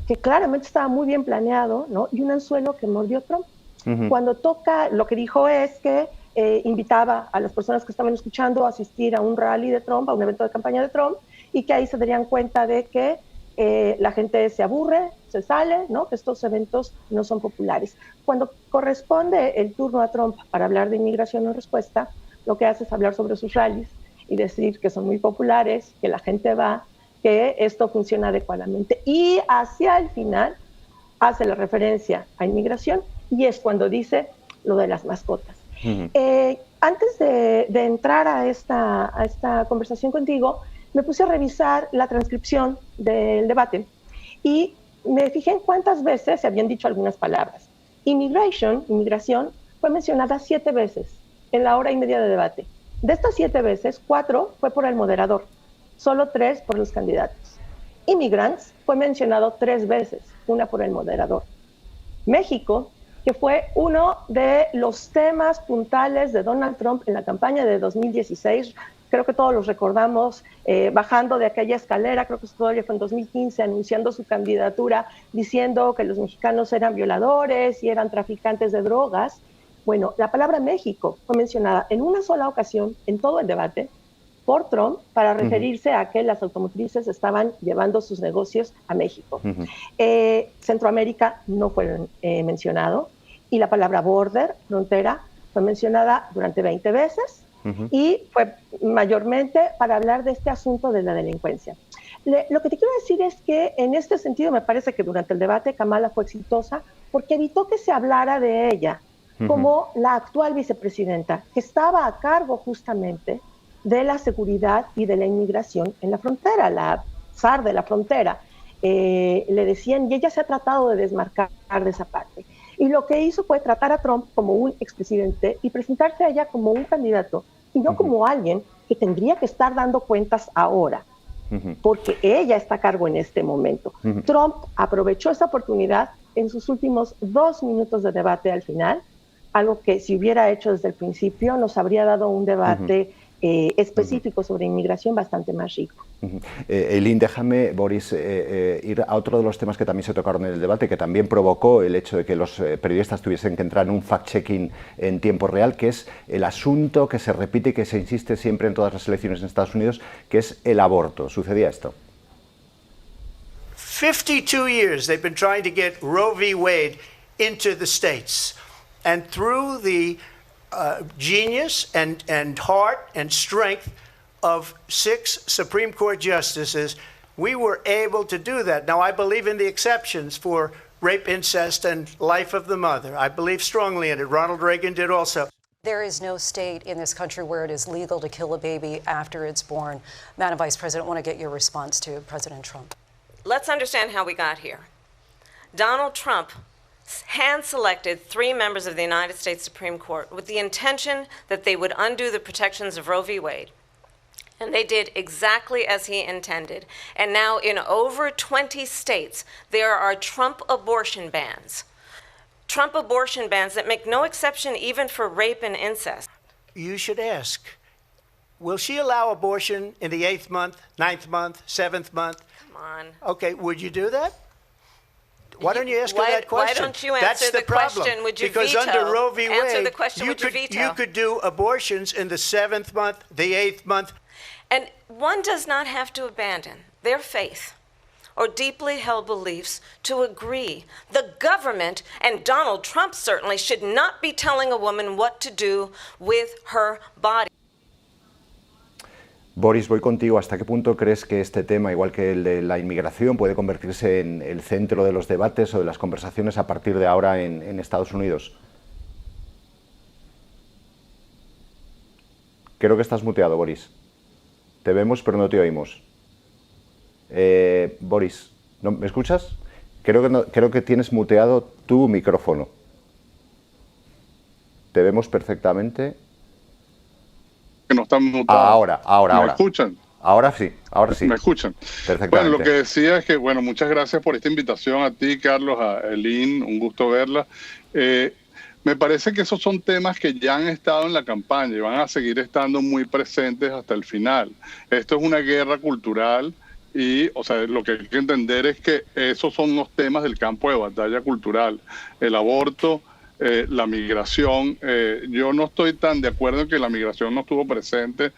[SPEAKER 7] que claramente estaba muy bien planeado, ¿no? Y un anzuelo que mordió Trump. Cuando toca, lo que dijo es que invitaba a las personas que estaban escuchando a asistir a un rally de Trump, a un evento de campaña de Trump, y que ahí se darían cuenta de que la gente se aburre, se sale, ¿no? Que estos eventos no son populares. Cuando corresponde el turno a Trump para hablar de inmigración en respuesta, lo que hace es hablar sobre sus rallies y decir que son muy populares, que la gente va, que esto funciona adecuadamente. Y hacia el final hace la referencia a inmigración y es cuando dice lo de las mascotas. Antes de entrar a esta conversación contigo, me puse a revisar la transcripción del debate y me fijé en cuántas veces se habían dicho algunas palabras. Inmigración, fue mencionada 7 veces en la hora y media de debate. De estas 7 veces, 4 fue por el moderador, solo 3 por los candidatos. Immigrants fue mencionado 3 veces, 1 por el moderador. México, que fue uno de los temas puntales de Donald Trump en la campaña de 2016, creo que todos los recordamos, bajando de aquella escalera, creo que todavía fue en 2015, anunciando su candidatura, diciendo que los mexicanos eran violadores y eran traficantes de drogas. Bueno, la palabra México fue mencionada en una sola ocasión en todo el debate por Trump para referirse a que las automotrices estaban llevando sus negocios a México. Centroamérica no fue mencionado y la palabra border, frontera, fue mencionada durante 20 veces y fue mayormente para hablar de este asunto de la delincuencia. Lo que te quiero decir es que en este sentido me parece que durante el debate Kamala fue exitosa porque evitó que se hablara de ella como la actual vicepresidenta, que estaba a cargo justamente de la seguridad y de la inmigración en la frontera, la zar de la frontera. Le decían, y ella se ha tratado de desmarcar de esa parte. Y lo que hizo fue tratar a Trump como un expresidente y presentarse a ella como un candidato, y no como alguien que tendría que estar dando cuentas ahora, porque ella está a cargo en este momento. Trump aprovechó esa oportunidad en sus últimos 2 minutos de debate al final, algo que si hubiera hecho desde el principio nos habría dado un debate específico sobre inmigración bastante más rico.
[SPEAKER 4] Eileen, déjame, Boris, ir a otro de los temas que también se tocaron en el debate, que también provocó el hecho de que los periodistas tuviesen que entrar en un fact-checking en tiempo real, que es el asunto que se repite y que se insiste siempre en todas las elecciones en Estados Unidos, que es el aborto. ¿Sucedía esto?
[SPEAKER 1] 52 years they've been trying to get Roe v. Wade into the states. And through the genius and heart and strength of 6 Supreme Court justices, we were able to do that. Now, I believe in the exceptions for rape, incest, and life of the mother. I believe strongly in it. Ronald Reagan did also.
[SPEAKER 8] There is no state in this country where it is legal to kill a baby after it's born. Madam Vice President, I want to get your response to President Trump.
[SPEAKER 3] Let's understand how we got here. Donald Trump hand-selected 3 members of the United States Supreme Court with the intention that they would undo the protections of Roe v. Wade. And they did exactly as he intended. And now in over 20 states, there are Trump abortion bans. Trump abortion bans that make no exception even for rape and incest.
[SPEAKER 1] You should ask, will she allow abortion in the 8th month, 9th month, 7th month?
[SPEAKER 3] Come on.
[SPEAKER 1] Okay, would you do that? Why don't you ask her
[SPEAKER 3] Why-
[SPEAKER 1] that question?
[SPEAKER 3] why don't you
[SPEAKER 1] That's
[SPEAKER 3] answer
[SPEAKER 1] the
[SPEAKER 3] the
[SPEAKER 1] problem.
[SPEAKER 3] question, would you
[SPEAKER 1] Because
[SPEAKER 3] veto?
[SPEAKER 1] under Roe v.
[SPEAKER 3] Answer
[SPEAKER 1] Wade,
[SPEAKER 3] the question, would you veto?
[SPEAKER 1] you could do abortions in the 7th month, the 8th month.
[SPEAKER 3] And one does not have to abandon their faith or deeply held beliefs to agree. The government, and Donald Trump certainly, should not be telling a woman what to do with her body.
[SPEAKER 4] Boris, voy contigo. ¿Hasta qué punto crees que este tema, igual que el de la inmigración, puede convertirse en el centro de los debates o de las conversaciones a partir de ahora en Estados Unidos? Creo que estás muteado, Boris. Te vemos, pero no te oímos. Boris, ¿no, ¿me escuchas? Creo que tienes muteado tu micrófono. Te vemos perfectamente.
[SPEAKER 9] Que no están mutados.
[SPEAKER 4] Ahora.
[SPEAKER 9] ¿Me escuchan?
[SPEAKER 4] Ahora sí.
[SPEAKER 9] ¿Me escuchan?
[SPEAKER 4] Perfectamente.
[SPEAKER 9] Bueno, lo que decía es que, bueno, muchas gracias por esta invitación a ti, Carlos, a Eileen, un gusto verla. Me parece que esos son temas que ya han estado en la campaña y van a seguir estando muy presentes hasta el final. Esto es una guerra cultural y, o sea, lo que hay que entender es que esos son los temas del campo de batalla cultural. El aborto, la migración. Yo no estoy tan de acuerdo en que la migración no estuvo presente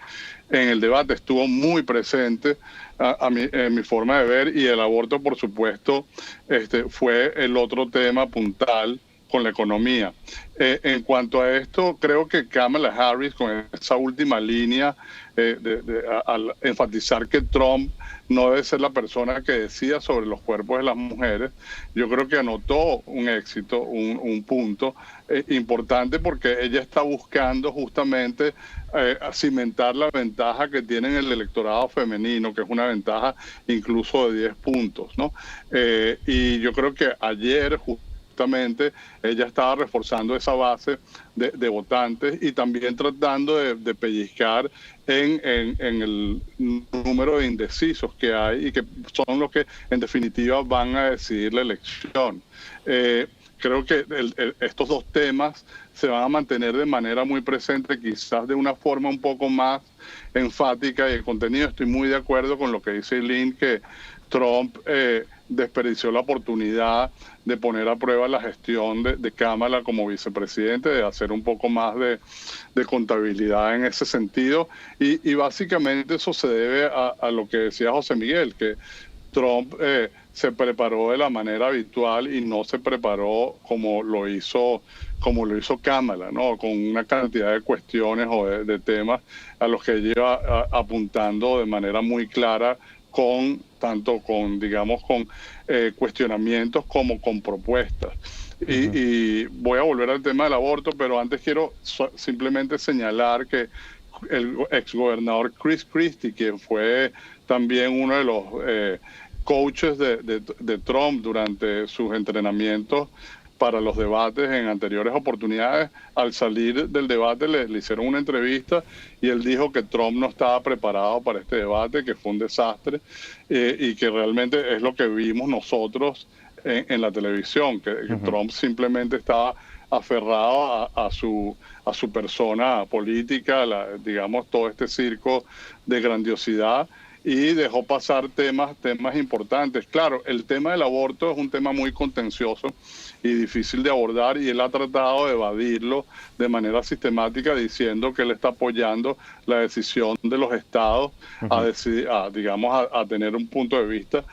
[SPEAKER 9] en el debate, estuvo muy presente en mi forma de ver, y el aborto, por supuesto, fue el otro tema puntal con la economía. En cuanto a esto, creo que Kamala Harris, con esa última línea, al enfatizar que Trump no debe ser la persona que decida sobre los cuerpos de las mujeres, yo creo que anotó un éxito, un punto importante, porque ella está buscando justamente cimentar la ventaja que tiene en el electorado femenino, que es una ventaja incluso de 10 puntos, ¿no? Y yo creo que ayer justamente ella estaba reforzando esa base de votantes y también tratando de pellizcar en el número de indecisos que hay y que son los que en definitiva van a decidir la elección. Creo que estos dos temas se van a mantener de manera muy presente, quizás de una forma un poco más enfática y el contenido. Estoy muy de acuerdo con lo que dice Eileen, que Trump desperdició la oportunidad de poner a prueba la gestión de Kamala como vicepresidente, de hacer un poco más de contabilidad en ese sentido. Y básicamente eso se debe a lo que decía José Miguel, que Trump se preparó de la manera habitual y no se preparó como lo hizo Kamala, ¿no? Con una cantidad de cuestiones o de temas a los que lleva apuntando de manera muy clara, tanto con cuestionamientos como con propuestas. Y voy a volver al tema del aborto, pero antes quiero simplemente señalar que el exgobernador Chris Christie, quien fue también uno de los coaches de Trump durante sus entrenamientos para los debates en anteriores oportunidades, al salir del debate le hicieron una entrevista y él dijo que Trump no estaba preparado para este debate, que fue un desastre, y que realmente es lo que vimos nosotros en la televisión, que Trump simplemente estaba aferrado a su persona política, todo este circo de grandiosidad, y dejó pasar temas importantes. Claro, el tema del aborto es un tema muy contencioso y difícil de abordar, y él ha tratado de evadirlo de manera sistemática, diciendo que él está apoyando la decisión de los estados a tener un punto de vista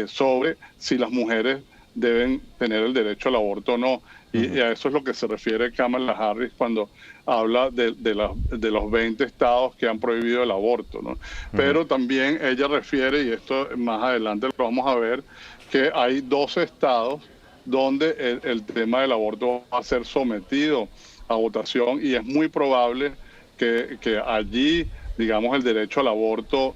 [SPEAKER 9] sobre si las mujeres deben tener el derecho al aborto o no. Y a eso es lo que se refiere Kamala Harris cuando habla de los 20 estados que han prohibido el aborto, ¿no? Pero también ella refiere, y esto más adelante lo vamos a ver, que hay 12 estados donde el tema del aborto va a ser sometido a votación, y es muy probable que allí, el derecho al aborto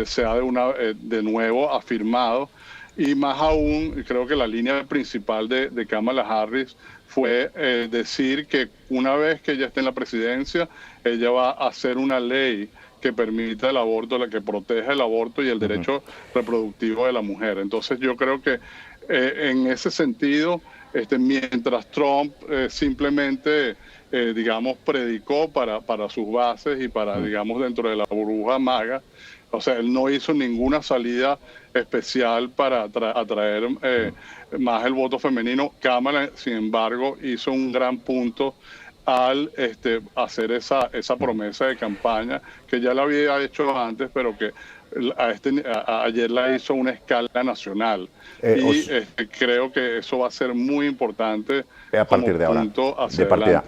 [SPEAKER 9] sea de nuevo afirmado. Y más aún, creo que la línea principal de Kamala Harris fue decir que una vez que ella esté en la presidencia, ella va a hacer una ley que permita el aborto, la que proteja el aborto y el derecho reproductivo de la mujer. Entonces yo creo que en ese sentido, mientras Trump simplemente, predicó para sus bases y para, dentro de la burbuja MAGA, o sea, él no hizo ninguna salida especial para atraer más el voto femenino. Kamala, sin embargo, hizo un gran punto al hacer esa promesa de campaña, que ya la había hecho antes, pero que ayer la hizo a una escala nacional. Creo que eso va a ser muy importante
[SPEAKER 4] a partir de ahora, de partida.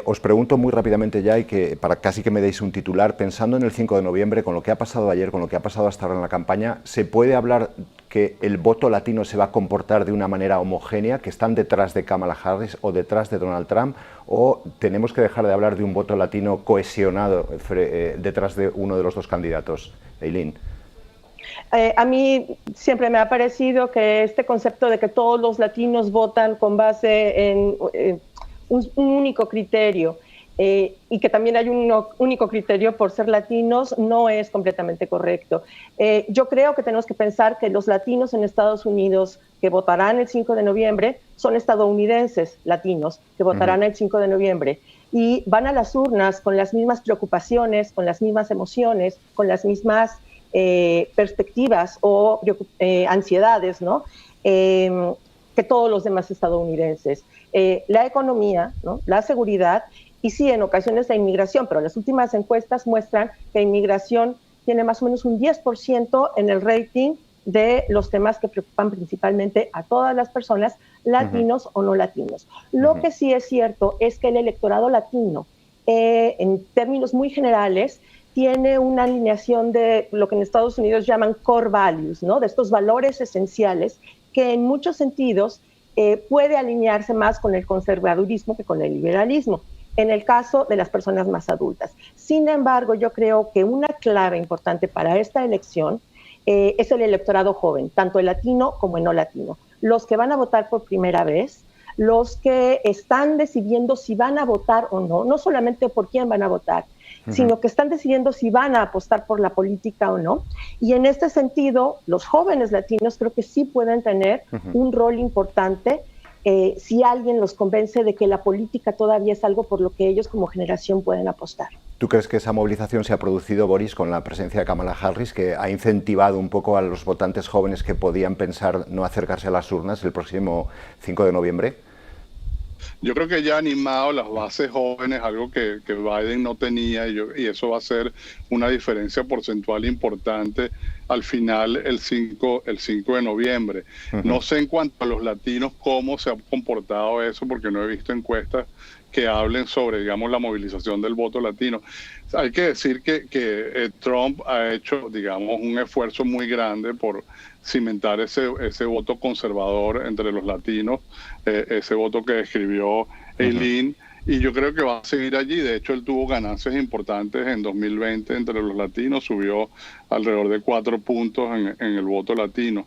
[SPEAKER 4] Os pregunto muy rápidamente ya, y que para casi que me deis un titular, pensando en el 5 de noviembre, con lo que ha pasado ayer, con lo que ha pasado hasta ahora en la campaña, ¿se puede hablar que el voto latino se va a comportar de una manera homogénea, que están detrás de Kamala Harris o detrás de Donald Trump, o tenemos que dejar de hablar de un voto latino cohesionado detrás de uno de los dos candidatos? Eileen.
[SPEAKER 7] A mí siempre me ha parecido que este concepto de que todos los latinos votan con base en un único criterio y que también hay un único criterio por ser latinos no es completamente correcto. Yo creo que tenemos que pensar que los latinos en Estados Unidos que votarán el 5 de noviembre son estadounidenses latinos que votarán el 5 de noviembre y van a las urnas con las mismas preocupaciones, con las mismas emociones, con las mismas perspectivas o ansiedades, ¿no? Que todos los demás estadounidenses. La economía, ¿no? La seguridad y sí, en ocasiones la inmigración, pero las últimas encuestas muestran que la inmigración tiene más o menos un 10% en el rating de los temas que preocupan principalmente a todas las personas, latinos o no latinos. Lo que sí es cierto es que el electorado latino, en términos muy generales, tiene una alineación de lo que en Estados Unidos llaman core values, ¿no? De estos valores esenciales que en muchos sentidos puede alinearse más con el conservadurismo que con el liberalismo, en el caso de las personas más adultas. Sin embargo, yo creo que una clave importante para esta elección es el electorado joven, tanto el latino como el no latino. Los que van a votar por primera vez, los que están decidiendo si van a votar o no, no solamente por quién van a votar, sino que están decidiendo si van a apostar por la política o no. Y en este sentido, los jóvenes latinos creo que sí pueden tener un rol importante si alguien los convence de que la política todavía es algo por lo que ellos como generación pueden apostar.
[SPEAKER 4] ¿Tú crees que esa movilización se ha producido, Boris, con la presencia de Kamala Harris, que ha incentivado un poco a los votantes jóvenes que podían pensar no acercarse a las urnas el próximo 5 de noviembre?
[SPEAKER 9] Yo creo que ya ha animado las bases jóvenes, algo que Biden no tenía, y eso va a ser una diferencia porcentual importante al final el 5 de noviembre. No sé en cuanto a los latinos cómo se ha comportado eso, porque no he visto encuestas que hablen sobre, digamos, la movilización del voto latino. Hay que decir que Trump ha hecho, digamos, un esfuerzo muy grande por cimentar ese voto conservador entre los latinos, ese voto que describió Eileen, y yo creo que va a seguir allí. De hecho, él tuvo ganancias importantes en 2020 entre los latinos, subió alrededor de 4 puntos en el voto latino.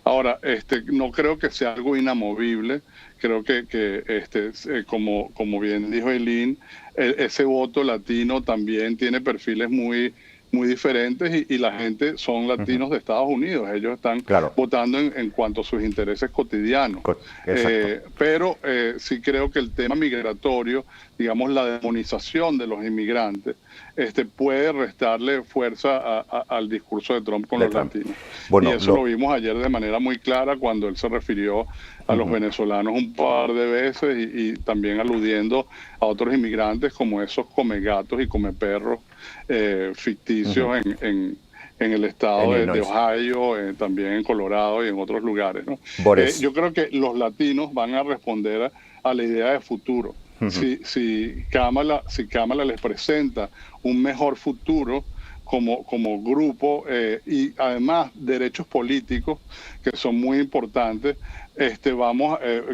[SPEAKER 9] Ahora, no creo que sea algo inamovible. Creo que como bien dijo Eileen, ese voto latino también tiene perfiles muy diferentes y la gente son latinos de Estados Unidos. Ellos están votando en cuanto a sus intereses cotidianos. Pero sí creo que el tema migratorio, digamos la demonización de los inmigrantes, puede restarle fuerza al discurso de Trump con los latinos. Bueno, y eso lo vimos ayer de manera muy clara cuando él se refirió a los venezolanos un par de veces y también aludiendo a otros inmigrantes como esos come gatos y come perros ficticios en el estado de Ohio, también en Colorado y en otros lugares, ¿no? Yo creo que los latinos van a responder a la idea de futuro. Si Kamala les presenta un mejor futuro como grupo y además derechos políticos que son muy importantes,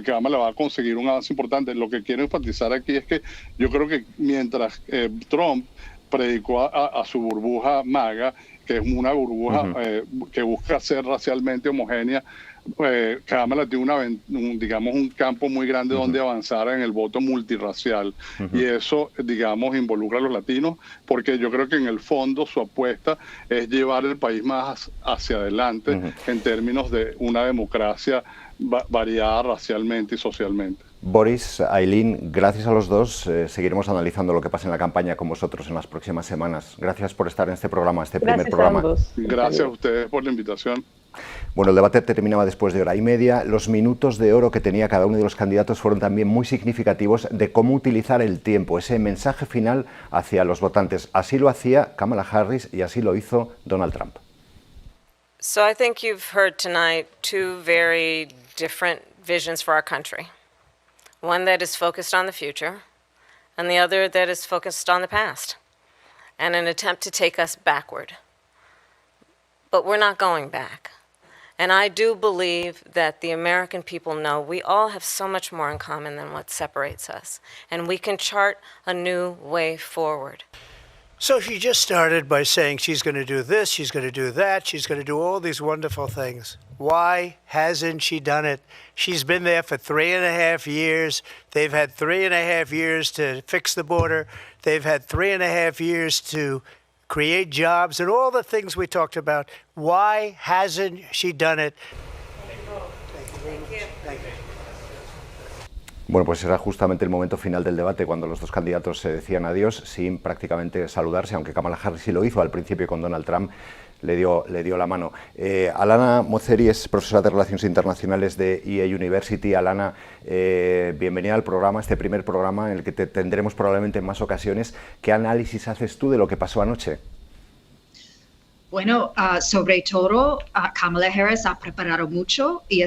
[SPEAKER 9] Kamala va a conseguir un avance importante. Lo que quiero enfatizar aquí es que yo creo que mientras Trump predicó a su burbuja MAGA, que es una burbuja que busca ser racialmente homogénea, Kamala tiene un campo muy grande donde avanzar en el voto multirracial y eso, digamos, involucra a los latinos, porque yo creo que en el fondo su apuesta es llevar el país más hacia adelante en términos de una democracia variada racialmente y socialmente.
[SPEAKER 4] Boris, Eileen, gracias a los dos. Seguiremos analizando lo que pasa en la campaña con vosotros en las próximas semanas. Gracias por estar en este programa, primer programa.
[SPEAKER 7] A ambos.
[SPEAKER 9] Gracias a ustedes por la invitación.
[SPEAKER 4] Bueno, el debate terminaba después de hora y media. Los minutos de oro que tenía cada uno de los candidatos fueron también muy significativos de cómo utilizar el tiempo, ese mensaje final hacia los votantes. Así lo hacía Kamala Harris y así lo hizo Donald Trump.
[SPEAKER 3] So I think you've heard tonight two very different visions for our country. One that is focused on the future, and the other that is focused on the past, and an attempt to take us backward. But we're not going back. And I do believe that the American people know we all have so much more in common than what separates us, and we can chart a new way forward.
[SPEAKER 1] So she just started by saying she's going to do this, she's going to do that, she's going to do all these wonderful things. Why hasn't she done it? She's been there for 3.5 years. They've had 3.5 years to fix the border. They've had 3.5 years to create jobs and all the things we talked about. Why hasn't she done it?
[SPEAKER 4] Bueno, pues era justamente el momento final del debate cuando los dos candidatos se decían adiós sin prácticamente saludarse, aunque Kamala Harris sí lo hizo al principio con Donald Trump. Le dio la mano. Alana Mosseri es profesora de Relaciones Internacionales de EA University. Alana, bienvenida al programa, este primer programa en el que te tendremos probablemente en más ocasiones. ¿Qué análisis haces tú de lo que pasó anoche?
[SPEAKER 10] Bueno, sobre todo, Kamala Harris ha preparado mucho y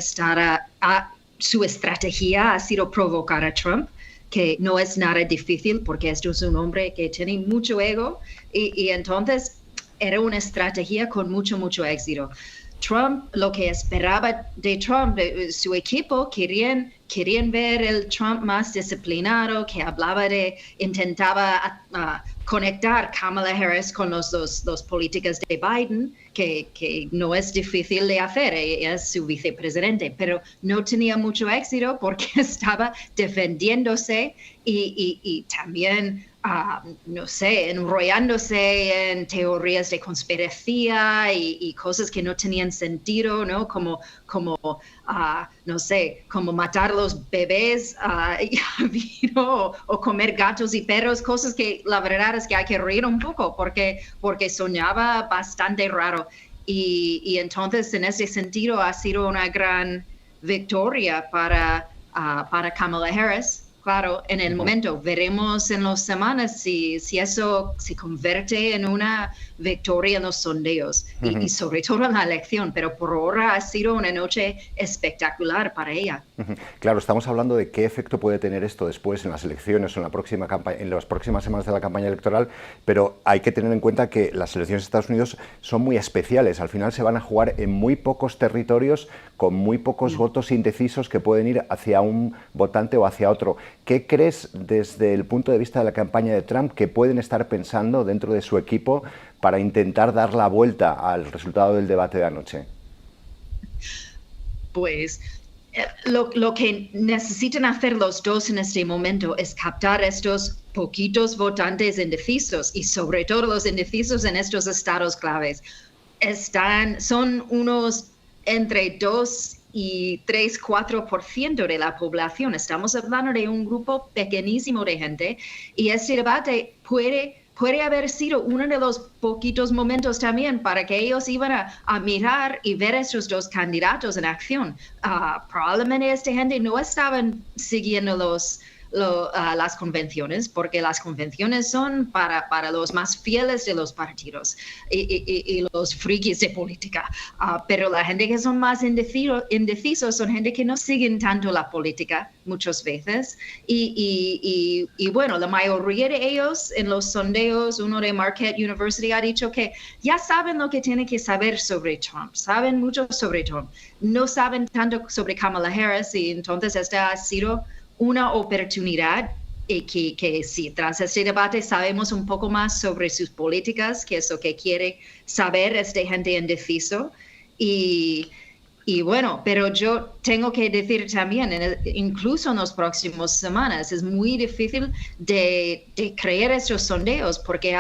[SPEAKER 10] su estrategia ha sido provocar a Trump, que no es nada difícil porque esto es un hombre que tiene mucho ego y entonces era una estrategia con mucho éxito. Trump, lo que esperaba de Trump, de su equipo, querían ver el Trump más disciplinado, que intentaba conectar Kamala Harris con los políticas de Biden, que no es difícil de hacer, ella es su vicepresidente, pero no tenía mucho éxito porque estaba defendiéndose y también no sé, enrollándose en teorías de conspiración y cosas que no tenían sentido, ¿no? Como no sé, como matar a los bebés o comer gatos y perros, cosas que la verdad es que hay que reír un poco porque soñaba bastante raro. Y entonces, en ese sentido, ha sido una gran victoria para Kamala Harris. Claro, en el momento, veremos en las semanas si eso se convierte en una victoria en los sondeos y sobre todo en la elección, pero por ahora ha sido una noche espectacular para ella.
[SPEAKER 4] Claro, estamos hablando de qué efecto puede tener esto después en las elecciones o en las próximas semanas de la campaña electoral, pero hay que tener en cuenta que las elecciones de Estados Unidos son muy especiales. Al final se van a jugar en muy pocos territorios con muy pocos votos indecisos que pueden ir hacia un votante o hacia otro. ¿Qué crees desde el punto de vista de la campaña de Trump que pueden estar pensando dentro de su equipo para intentar dar la vuelta al resultado del debate de anoche?
[SPEAKER 10] Pues lo que necesitan hacer los dos en este momento es captar estos poquitos votantes indecisos y sobre todo los indecisos en estos estados claves. Son unos entre 2 y 3-4% de la población. Estamos hablando de un grupo pequeñísimo de gente y este debate puede haber sido uno de los poquitos momentos también para que ellos iban a mirar y ver a estos dos candidatos en acción. Probablemente esta gente no estaban siguiendo las convenciones, porque las convenciones son para los más fieles de los partidos y los frikis de política. Pero la gente que son más indecisos son gente que no siguen tanto la política muchas veces. Y bueno, la mayoría de ellos en los sondeos, uno de Marquette University ha dicho que ya saben lo que tienen que saber sobre Trump, saben mucho sobre Trump, no saben tanto sobre Kamala Harris y entonces esta ha sido una oportunidad que si tras este debate sabemos un poco más sobre sus políticas, que es lo que quiere saber este gente indeciso. Y bueno, pero yo tengo que decir también, incluso en las próximas semanas, es muy difícil de creer estos sondeos porque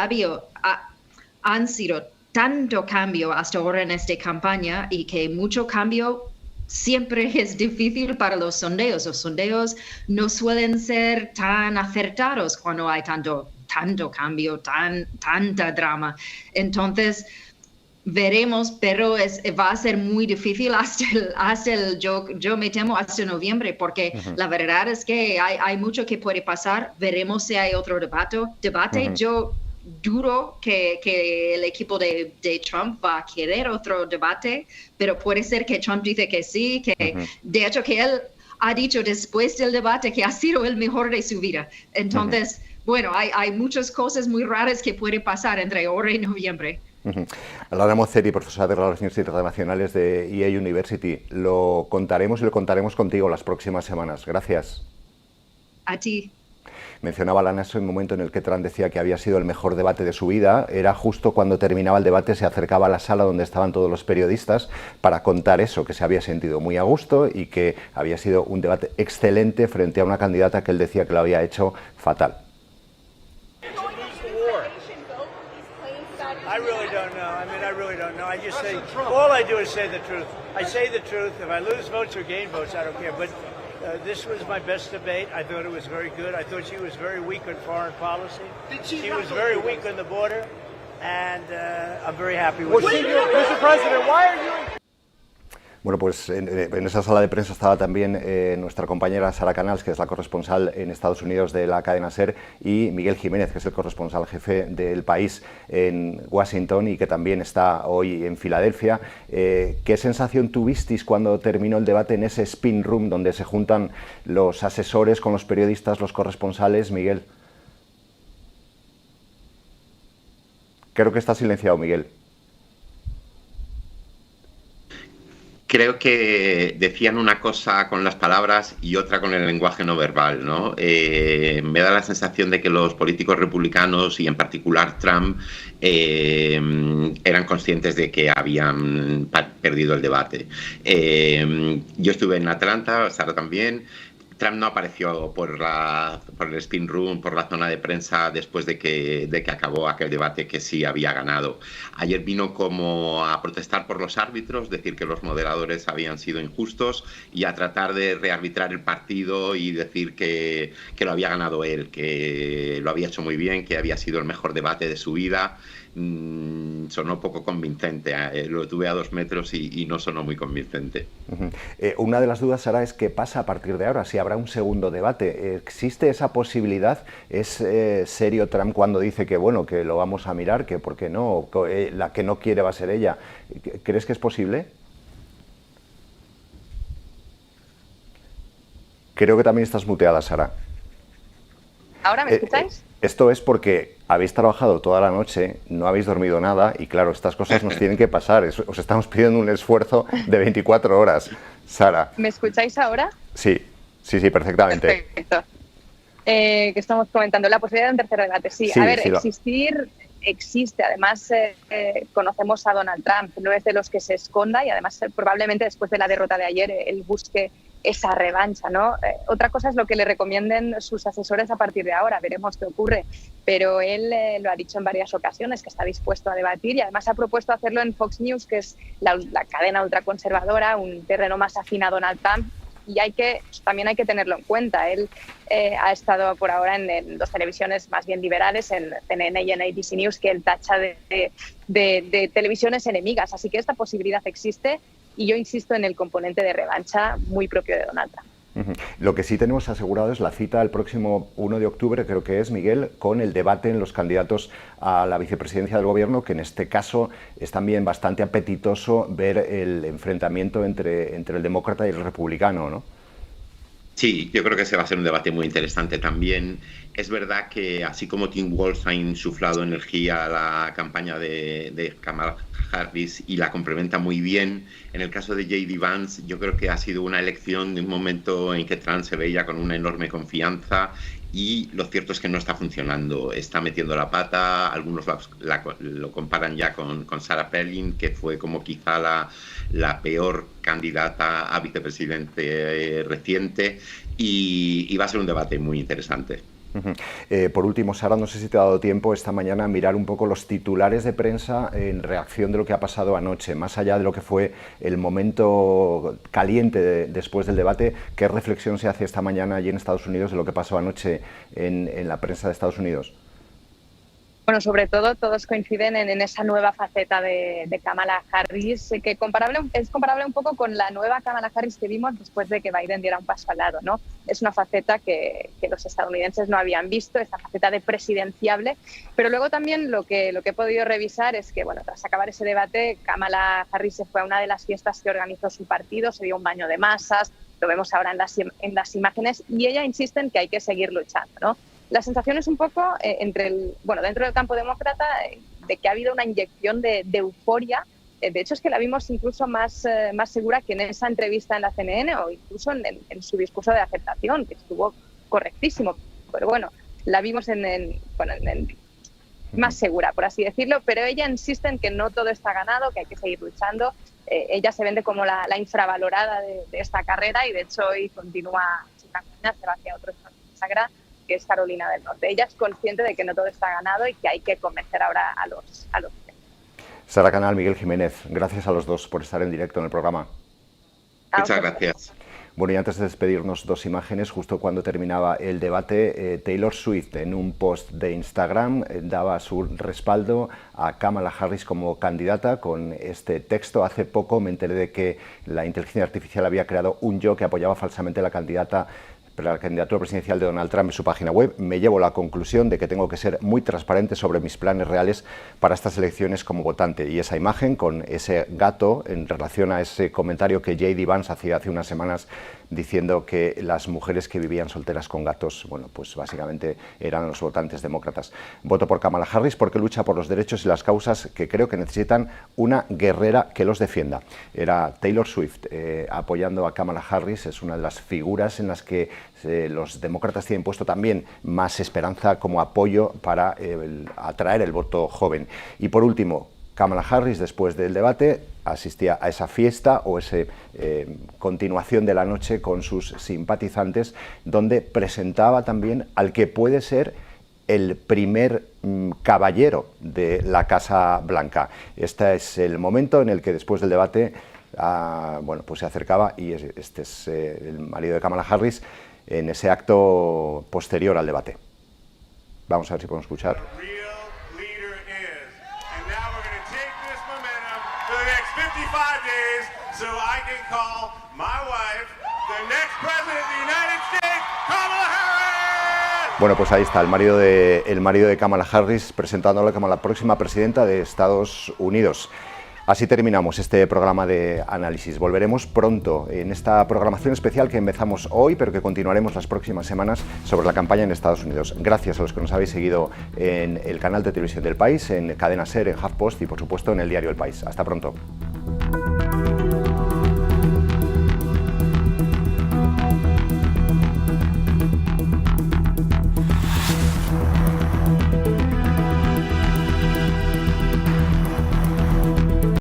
[SPEAKER 10] han sido tanto cambio hasta ahora en esta campaña y que mucho cambio siempre es difícil para los sondeos. Los sondeos no suelen ser tan acertados cuando hay tanto cambio, tanta drama. Entonces, veremos, pero va a ser muy difícil yo me temo hasta noviembre, porque la verdad es que hay mucho que puede pasar. Veremos si hay otro debate. Yo dudo que el equipo de Trump va a querer otro debate, pero puede ser que Trump dice que sí, que de hecho que él ha dicho después del debate que ha sido el mejor de su vida. Entonces, bueno, hay muchas cosas muy raras que pueden pasar entre ahora y noviembre.
[SPEAKER 4] Laura Mozzeri, profesora de Relaciones Internacionales de EA University. Lo contaremos y lo contaremos contigo las próximas semanas. Gracias.
[SPEAKER 10] A ti.
[SPEAKER 4] Mencionaba Lana en el momento en el que Trump decía que había sido el mejor debate de su vida. Era justo cuando terminaba el debate, se acercaba a la sala donde estaban todos los periodistas para contar eso, que se había sentido muy a gusto y que había sido un debate excelente frente a una candidata que él decía que lo había hecho fatal.
[SPEAKER 1] I really don't know. I really don't know. I just say, all I do is say the truth. I say the truth. If I lose votes or gain votes, I don't care. But this was my best debate. I thought it was very good. I thought she was very weak on foreign policy. She was very weak on the border. And I'm very happy with it.
[SPEAKER 11] Mr. President, why are you...
[SPEAKER 4] Bueno, pues en esa sala de prensa estaba también nuestra compañera Sara Canals, que es la corresponsal en Estados Unidos de la cadena SER, y Miguel Jiménez, que es el corresponsal jefe del País en Washington y que también está hoy en Filadelfia. ¿Qué sensación tuvisteis cuando terminó el debate en ese spin room donde se juntan los asesores con los periodistas, los corresponsales, Miguel? Creo que está silenciado, Miguel.
[SPEAKER 12] Creo que decían una cosa con las palabras y otra con el lenguaje no verbal, ¿no? Me da la sensación de que los políticos republicanos y en particular Trump eran conscientes de que habían perdido el debate. Yo estuve en Atlanta, Sara también. Trump no apareció por el spin room, por la zona de prensa después de que acabó aquel debate que sí había ganado. Ayer vino como a protestar por los árbitros, decir que los moderadores habían sido injustos y a tratar de rearbitrar el partido y decir que lo había ganado él, que lo había hecho muy bien, que había sido el mejor debate de su vida. Sonó poco convincente, lo tuve a 2 metros y no sonó muy convincente.
[SPEAKER 4] Una de las dudas, Sara, es qué pasa a partir de ahora, si habrá un segundo debate. ¿Existe esa posibilidad? ¿Es serio Trump cuando dice que bueno, que lo vamos a mirar, que por qué no, la que no quiere va a ser ella? ¿Crees que es posible? Creo que también estás muteada, Sara.
[SPEAKER 13] ¿Ahora me escucháis?
[SPEAKER 4] Esto es porque habéis trabajado toda la noche, no habéis dormido nada y claro, estas cosas nos tienen que pasar. Os estamos pidiendo un esfuerzo de 24 horas. Sara.
[SPEAKER 13] ¿Me escucháis ahora?
[SPEAKER 4] Sí, perfectamente.
[SPEAKER 13] Perfecto. Que estamos comentando la posibilidad de un tercer debate. Sí, a ver, existe. Además, conocemos a Donald Trump. No es de los que se esconda y además probablemente después de la derrota de ayer él busque esa revancha, ¿no? Otra cosa es lo que le recomienden sus asesores a partir de ahora, veremos qué ocurre, pero él lo ha dicho en varias ocasiones que está dispuesto a debatir y además ha propuesto hacerlo en Fox News, que es la cadena ultraconservadora, un terreno más afín a Donald Trump, y también hay que tenerlo en cuenta. Él ha estado por ahora en 2 televisiones más bien liberales, en CNN y en ABC News, que él tacha de televisiones enemigas, así que esta posibilidad existe. Y yo insisto en el componente de revancha muy propio de Donald Trump.
[SPEAKER 4] Lo que sí tenemos asegurado es la cita el próximo 1 de octubre, creo que es, Miguel, con el debate en los candidatos a la vicepresidencia del gobierno, que en este caso es también bastante apetitoso ver el enfrentamiento entre el demócrata y el republicano, ¿no?
[SPEAKER 12] Sí, yo creo que ese va a ser un debate muy interesante también. Es verdad que así como Tim Walz ha insuflado energía a la campaña de Kamala Harris y la complementa muy bien, en el caso de J.D. Vance yo creo que ha sido una elección de un momento en que Trump se veía con una enorme confianza y lo cierto es que no está funcionando, está metiendo la pata, algunos lo comparan ya con Sarah Palin, que fue como quizá la peor candidata a vicepresidente reciente y va a ser un debate muy interesante.
[SPEAKER 4] Por último, Sara, no sé si te ha dado tiempo esta mañana a mirar un poco los titulares de prensa en reacción de lo que ha pasado anoche, más allá de lo que fue el momento caliente después del debate. ¿Qué reflexión se hace esta mañana allí en Estados Unidos de lo que pasó anoche en la prensa de Estados Unidos?
[SPEAKER 13] Bueno, sobre todo todos coinciden en esa nueva faceta de Kamala Harris, que es comparable un poco con la nueva Kamala Harris que vimos después de que Biden diera un paso al lado, ¿no? Es una faceta que los estadounidenses no habían visto, esa faceta de presidenciable, pero luego también lo que he podido revisar es que, bueno, tras acabar ese debate, Kamala Harris se fue a una de las fiestas que organizó su partido, se dio un baño de masas, lo vemos ahora en las imágenes, y ella insiste en que hay que seguir luchando, ¿no? La sensación es un poco dentro del campo demócrata de que ha habido una inyección de euforia. De hecho, es que la vimos incluso más segura que en esa entrevista en la CNN o incluso en su discurso de aceptación, que estuvo correctísimo. Pero bueno, la vimos más segura, por así decirlo. Pero ella insiste en que no todo está ganado, que hay que seguir luchando. Ella se vende como la infravalorada de esta carrera y, de hecho, hoy continúa su campaña, se va hacia otro estado sagrado, que es Carolina del Norte. Ella es consciente de que no todo está ganado y que hay que convencer ahora a los.
[SPEAKER 4] Sara Canal, Miguel Jiménez, gracias a los dos por estar en directo en el programa.
[SPEAKER 12] Muchas gracias.
[SPEAKER 4] Bueno, y antes de despedirnos, dos imágenes. Justo cuando terminaba el debate, Taylor Swift en un post de Instagram daba su respaldo a Kamala Harris como candidata con este texto. Hace poco me enteré de que la inteligencia artificial había creado un yo que apoyaba falsamente a la candidatura presidencial de Donald Trump en su página web. Me llevo a la conclusión de que tengo que ser muy transparente sobre mis planes reales para estas elecciones como votante. Y esa imagen con ese gato en relación a ese comentario que J.D. Vance hacía hace unas semanas diciendo que las mujeres que vivían solteras con gatos, bueno, pues básicamente eran los votantes demócratas. Voto por Kamala Harris porque lucha por los derechos y las causas que creo que necesitan una guerrera que los defienda. Era Taylor Swift apoyando a Kamala Harris. Es una de las figuras en las que los demócratas tienen puesto también más esperanza como apoyo para atraer el voto joven. Y por último, Kamala Harris, después del debate, asistía a esa fiesta o esa continuación de la noche con sus simpatizantes, donde presentaba también al que puede ser el primer caballero de la Casa Blanca. Este es el momento en el que después del debate pues se acercaba, y este es el marido de Kamala Harris en ese acto posterior al debate. Vamos a ver si podemos escuchar. Bueno, pues ahí está el marido de Kamala Harris presentándola como la próxima presidenta de Estados Unidos. Así terminamos este programa de análisis. Volveremos pronto en esta programación especial que empezamos hoy, pero que continuaremos las próximas semanas sobre la campaña en Estados Unidos. Gracias a los que nos habéis seguido en el canal de televisión del País, en Cadena SER, en HuffPost y, por supuesto, en el diario El País. Hasta pronto.